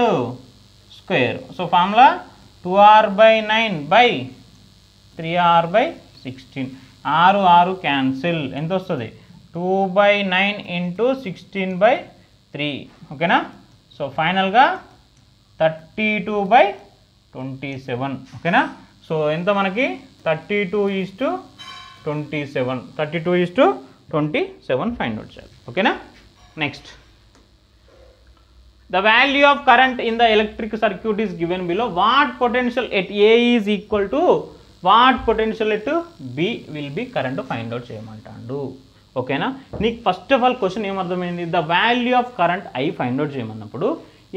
square. So formula 2r by 9 by 3r by 16. r cancel. ఎంత వస్తుంది 2 by 9 into 16 by 3. ఓకేనా. సో ఫైనల్గా 32 by 27. ఓకేనా. సో ఎంత మనకి 32:27. 32:27 ఫైండ్ అవుట్ చేయాలి. ఓకేనా. Next, the value of current in the electric circuit is given below. What potential at A is equal to what potential at B will be current find out చేయమంటాడు. ఓకేనా. నీకు first of all question ఏమర్థమైంది, the value of current I find out చేయమన్నప్పుడు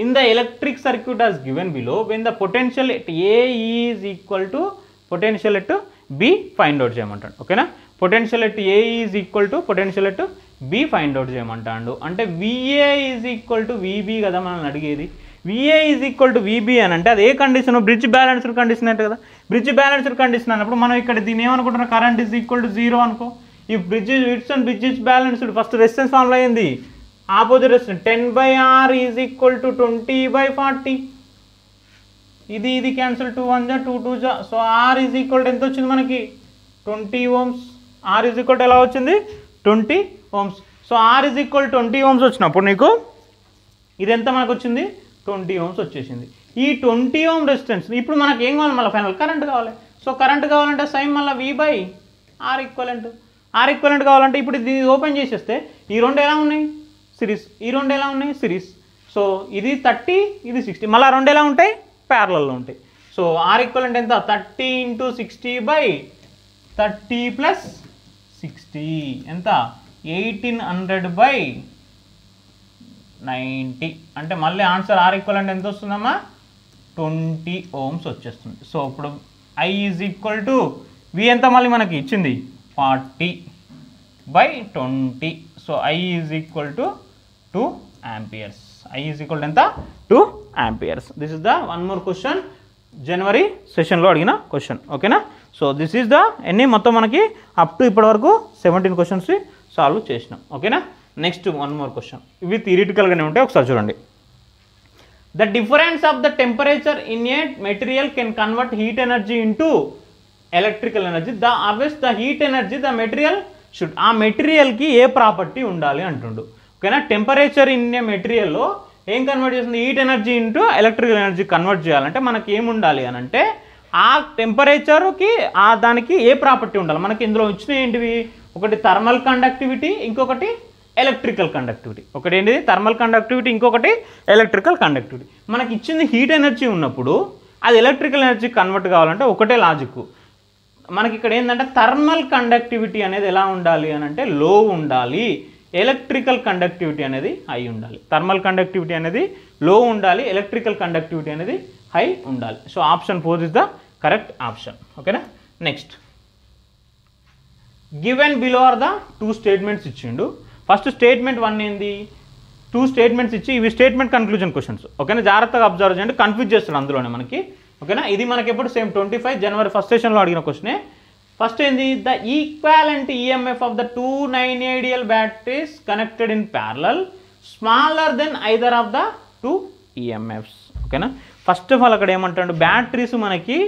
in the electric circuit as given below, when the potential at A is equal to potential at B find out చేయమంటాడు. ఓకేనా. potential at A is equal to potential at B find out చేయమంటాడు. అంటే VA is equal to VB కదా మనల్ని అడిగేది. VA is equal to VB అని అంటే అది ఏ కండిషన్, బ్రిడ్జ్ బ్యాలెన్స్డ్ కండిషన్ అంటే కదా. బ్రిడ్జ్ బ్యాలెన్స్డ్ కండిషన్ అన్నప్పుడు మనం ఇక్కడ దీన్ని ఏమనుకుంటున్నాం, కరెంట్ ఈజ్ ఈక్వల్ టు 0 అనుకో. ఈ bridge it's and bridge is balanced. First resistance formula అయింది opposite resistance 10/R is equal to 20/40. ఇది క్యాన్సిల్ 2 1 జా 2 2 జా. So R is equal to ఎంత వచ్చింది మనకి 20 ohms. R is equal to ఎలా వచ్చింది 20 ohms. So R is equal 20 ohms వచ్చినప్పుడు నీకు ఇది ఎంత మనకు వచ్చింది 20 ohms వచ్చేసింది. ఈ 20 ohm రెసిస్టెన్స్ ఇప్పుడు మనకి ఏం కావాలి, మళ్ళీ ఫైనల్ కరెంట్ కావాలి. సో కరెంట్ కావాలంటే సైన్ మళ్ళీ V/R ఈక్వలెంట్. R ఈక్వలెంట్ కావాలంటే ఇప్పుడు ఇది ఓపెన్ చేసేస్తే ఈ రెండు ఎలా ఉన్నాయి సిరీస్, ఈ రెండు ఎలా ఉన్నాయి సిరీస్. సో ఇది 30 ఇది 60, మళ్ళీ రెండు ఎలా ఉంటాయి ప్యారలల్లో ఉంటాయి. సో R ఈక్వలెంట్ ఎంత 30 × 60/30 + 60 ఎంత 1800/90. అంటే మళ్ళీ ఆన్సర్ R ఈక్వలెంట్ ఎంత వస్తుందమ్మా 20 ohms వచ్చేస్తుంది. సో ఇప్పుడు I is equal to V ఎంత మళ్ళీ మనకి ఇచ్చింది 40/20. So I is equal to 2 amperes. I is equal to ఎంత 2 amperes. This is the one more question జనవరి సెషన్లో అడిగిన క్వశ్చన్. ఓకేనా. సో దిస్ ఈజ్ ద ఎన్ని మొత్తం మనకి అప్ టు ఇప్పటి వరకు 17 క్వశ్చన్స్ సాల్వ్ చేసినాం. ఓకేనా. నెక్స్ట్ వన్ మోర్ క్వశ్చన్, ఇవి థియరిటికల్గానే ఉంటాయి, ఒకసారి చూడండి. The difference of the temperature in a material can convert heat energy into electrical energy. The obvious the heat energy the material should, ఆ మెటీరియల్కి ఏ property ఉండాలి అంటుండు. ఓకేనా. టెంపరేచర్ ఇన్ ఏ మెటీరియల్లో ఏం convert చేస్తుంది, heat energy into electrical energy convert చేయాలంటే మనకి ఏముండాలి అని అంటే ఆ టెంపరేచర్కి దానికి ఏ ప్రాపర్టీ ఉండాలి. మనకి ఇందులో వచ్చిన ఏంటివి, ఒకటి థర్మల్ కండక్టివిటీ, ఇంకొకటి ఎలక్ట్రికల్ కండక్టివిటీ. ఒకటి ఏంటిది థర్మల్ కండక్టివిటీ, ఇంకొకటి ఎలక్ట్రికల్ కండక్టివిటీ. మనకి ఇచ్చింది హీట్ ఎనర్జీ ఉన్నప్పుడు అది ఎలక్ట్రికల్ ఎనర్జీ కన్వర్ట్ కావాలంటే ఒకటే లాజిక్. మనకి ఇక్కడ ఏంటంటే థర్మల్ కండక్టివిటీ అనేది ఎలా ఉండాలి అని అంటే లో ఉండాలి, ఎలక్ట్రికల్ కండక్టివిటీ అనేది హై ఉండాలి. థర్మల్ కండక్టివిటీ అనేది లో ఉండాలి, ఎలక్ట్రికల్ కండక్టివిటీ అనేది హై ఉండాలి. So option 4 is the correct option. ఓకేనా. Next, given below are the 2 statements ఇచ్చిండు. ఫస్ట్ స్టేట్మెంట్ 1 ఏంది, 2 స్టేట్మెంట్స్ ఇచ్చి ఇవి స్టేట్మెంట్ కన్క్లూజన్ క్వశ్చన్స్. ఓకేనా. జాగ్రత్తగా అబ్జర్వ్ చేయండి, కన్ఫ్యూజ్ చేస్తాడు అందులోనే మనకి. ఓకేనా. ఇది మనకి ఎప్పుడు సేమ్ 25 జనవరి ఫస్ట్ సెషన్లో అడిగిన క్వశ్చనే. ఫస్ట్ ఏంది, the equivalent EMF of the 2 9-ADL batteries connected in parallel smaller than either of the 2 EMFs. ఓకేనా. ఫస్ట్ ఆఫ్ ఆల్ అక్కడ ఏమంటాడు, బ్యాటరీస్ మనకి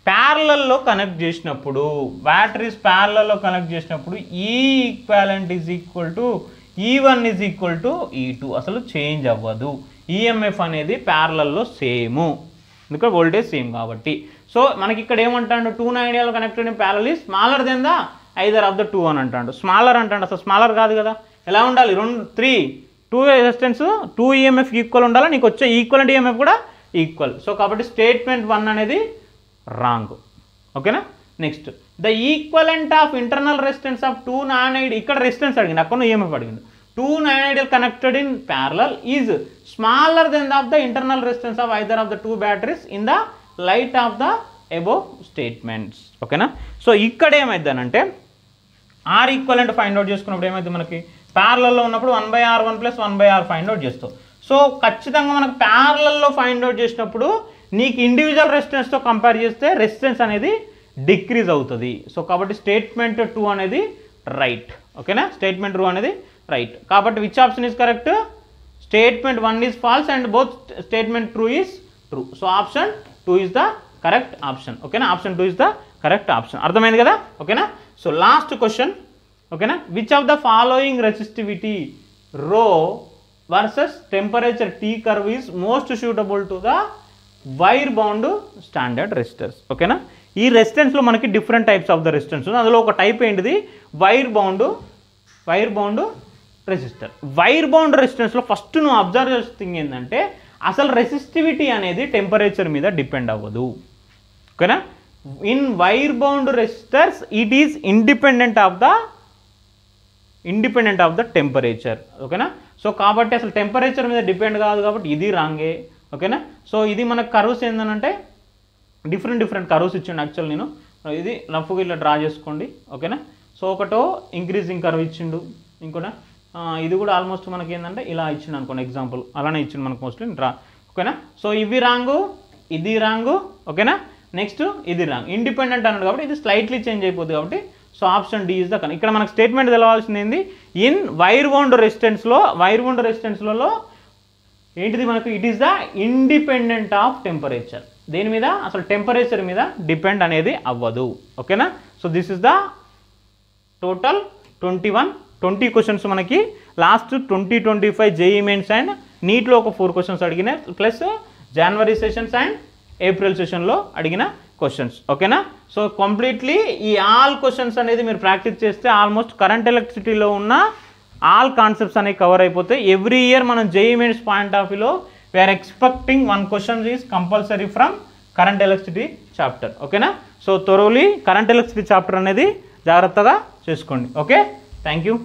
ప్యారలల్లో కనెక్ట్ చేసినప్పుడు, బ్యాటరీస్ ప్యారలల్లో కనెక్ట్ చేసినప్పుడు ఈ equivalent is equal to E1 is equal to E2 అసలు చేంజ్ అవ్వదు. ఈఎంఎఫ్ అనేది ప్యారలల్లో సేము, ఎందుకంటే వోల్టేజ్ సేమ్ కాబట్టి. సో మనకి ఇక్కడ ఏమంటాడు, 2 9-ADL connected in parallel is smaller then the either of the 2 అని అంటాడు. స్మాలర్ అంటాడు, అసలు స్మాలర్ కాదు కదా. ఎలా ఉండాలి, 2 రెసిస్టెన్స్ 2 ఈఎంఎఫ్ ఈక్వల్ ఉండాలి, నీకు వచ్చే ఈక్వలెంట్ ఈఎంఎఫ్ కూడా ఈక్వల్. సో కాబట్టి స్టేట్మెంట్ 1 అనేది రాంగ్. ఓకేనా. Next, the equivalent of internal resistance of 2 9-ADL, ఇక్కడ రెసిస్టెన్స్ అడిగింది, అక్కడ ఈఎంఎఫ్ అడిగింది. 2 9-ADL connected in parallel is smaller than of the internal resistance of either of the 2 batteries in the light of the above statements. ఓకేనా. So ఇక్కడ ఏమైందనంటే R equivalent find out చేసుకున్నప్పుడు ఏమైంది, మనకి ప్యారలల్లో ఉన్నప్పుడు 1/R1 + 1/R ఫైండ్ అవుట్ చేస్తావు. So ఖచ్చితంగా మనకు ప్యారలల్లో ఫైండ్ అవుట్ చేసినప్పుడు నీకు ఇండివిజువల్ రెసిస్టెన్స్తో కంపేర్ చేస్తే రెసిస్టెన్స్ అనేది డిక్రీజ్ అవుతుంది. సో కాబట్టి స్టేట్మెంట్ 2 అనేది రైట్. ఓకేనా. స్టేట్మెంట్ 2 అనేది రైట్. కాబట్టి which option is correct, statement 1 is false and both statement true is true. So option 2 is the correct option. ఓకేనా, option 2 is the correct option. అర్థమైంది కదా. ఓకేనా. So last question. ఓకేనా, which of the following resistivity rho versus temperature T curve is most suitable to the wire bound standard resistors. ఓకేనా, ఈ రెసిస్టెన్స్లో మనకి different types of the resistance ఉంది. అందులో ఒక టైప్ ఏంటిది, wire bound resistor. Wire bound రెసిస్టెన్స్లో ఫస్ట్ నువ్వు అబ్జర్వ్ చేసే థింగ్ ఏంటంటే అసలు రెసిస్టివిటీ అనేది టెంపరేచర్ మీద డిపెండ్ అవ్వదు. ఓకేనా, in wire bound resistors it is independent of the temperature. ఓకేనా, సో కాబట్టి అసలు టెంపరేచర్ మీద డిపెండ్ కాదు కాబట్టి ఇది రాంగే. ఓకేనా, సో ఇది మనకు కర్వ్స్ ఏంటంటే డిఫరెంట్ కర్వ్స్ ఇచ్చిండు. యాక్చువల్ నేను ఇది రఫ్గా ఇలా డ్రా చేసుకోండి. ఓకేనా, సో ఒకటో ఇంక్రీజింగ్ కర్వ్ ఇచ్చిండు, ఇంకోట ఇది కూడా ఆల్మోస్ట్ మనకి ఏంటంటే ఇలా ఇచ్చిండు అనుకోండి. ఎగ్జాంపుల్ అలానే ఇచ్చిండు మనకు మోస్ట్లీ డ్రా. ఓకేనా, సో ఇవి రాంగు, ఇది రాంగు. ఓకేనా, నెక్స్ట్ ఇది రాంగ్. ఇండిపెండెంట్ అన్నాడు కాబట్టి ఇది స్లైట్లీ చేంజ్ అయిపోతుంది కాబట్టి so option D is the correct. ఇక్కడ మనకు స్టేట్మెంట్ తెలవాల్సింది ఏంది, ఇన్ వైర్ బౌండ్ రెసిస్టెన్స్లలో ఏంటిది మనకు, it is the independent of temperature. దేని మీద, అసలు టెంపరేచర్ మీద డిపెండ్ అనేది అవ్వదు. ఓకేనా, so this is the total 20 questions మనకి లాస్ట్ 2025 జేఈఈ మెయిన్స్ అండ్ నీట్లో ఒక 4 క్వశ్చన్స్ అడిగినాయి, plus January sessions and April సెషన్లో అడిగిన క్వశ్చన్స్. ఓకేనా, సో కంప్లీట్లీ ఈ ఆల్ క్వశ్చన్స్ అనేది మీరు ప్రాక్టీస్ చేస్తే ఆల్మోస్ట్ కరెంట్ ఎలక్ట్రిసిటీలో ఉన్న ఆల్ కాన్సెప్ట్స్ అనేవి కవర్ అయిపోతాయి. ఎవ్రీ ఇయర్ మనం జేఈఈ మెయిన్స్ పాయింట్ ఆఫ్ వ్యూలో we're expecting 1 question is compulsory from current electricity chapter. ఓకేనా, so thoroughly current electricity chapter అనేది జాగ్రత్తగా చేసుకోండి. Okay, thank you.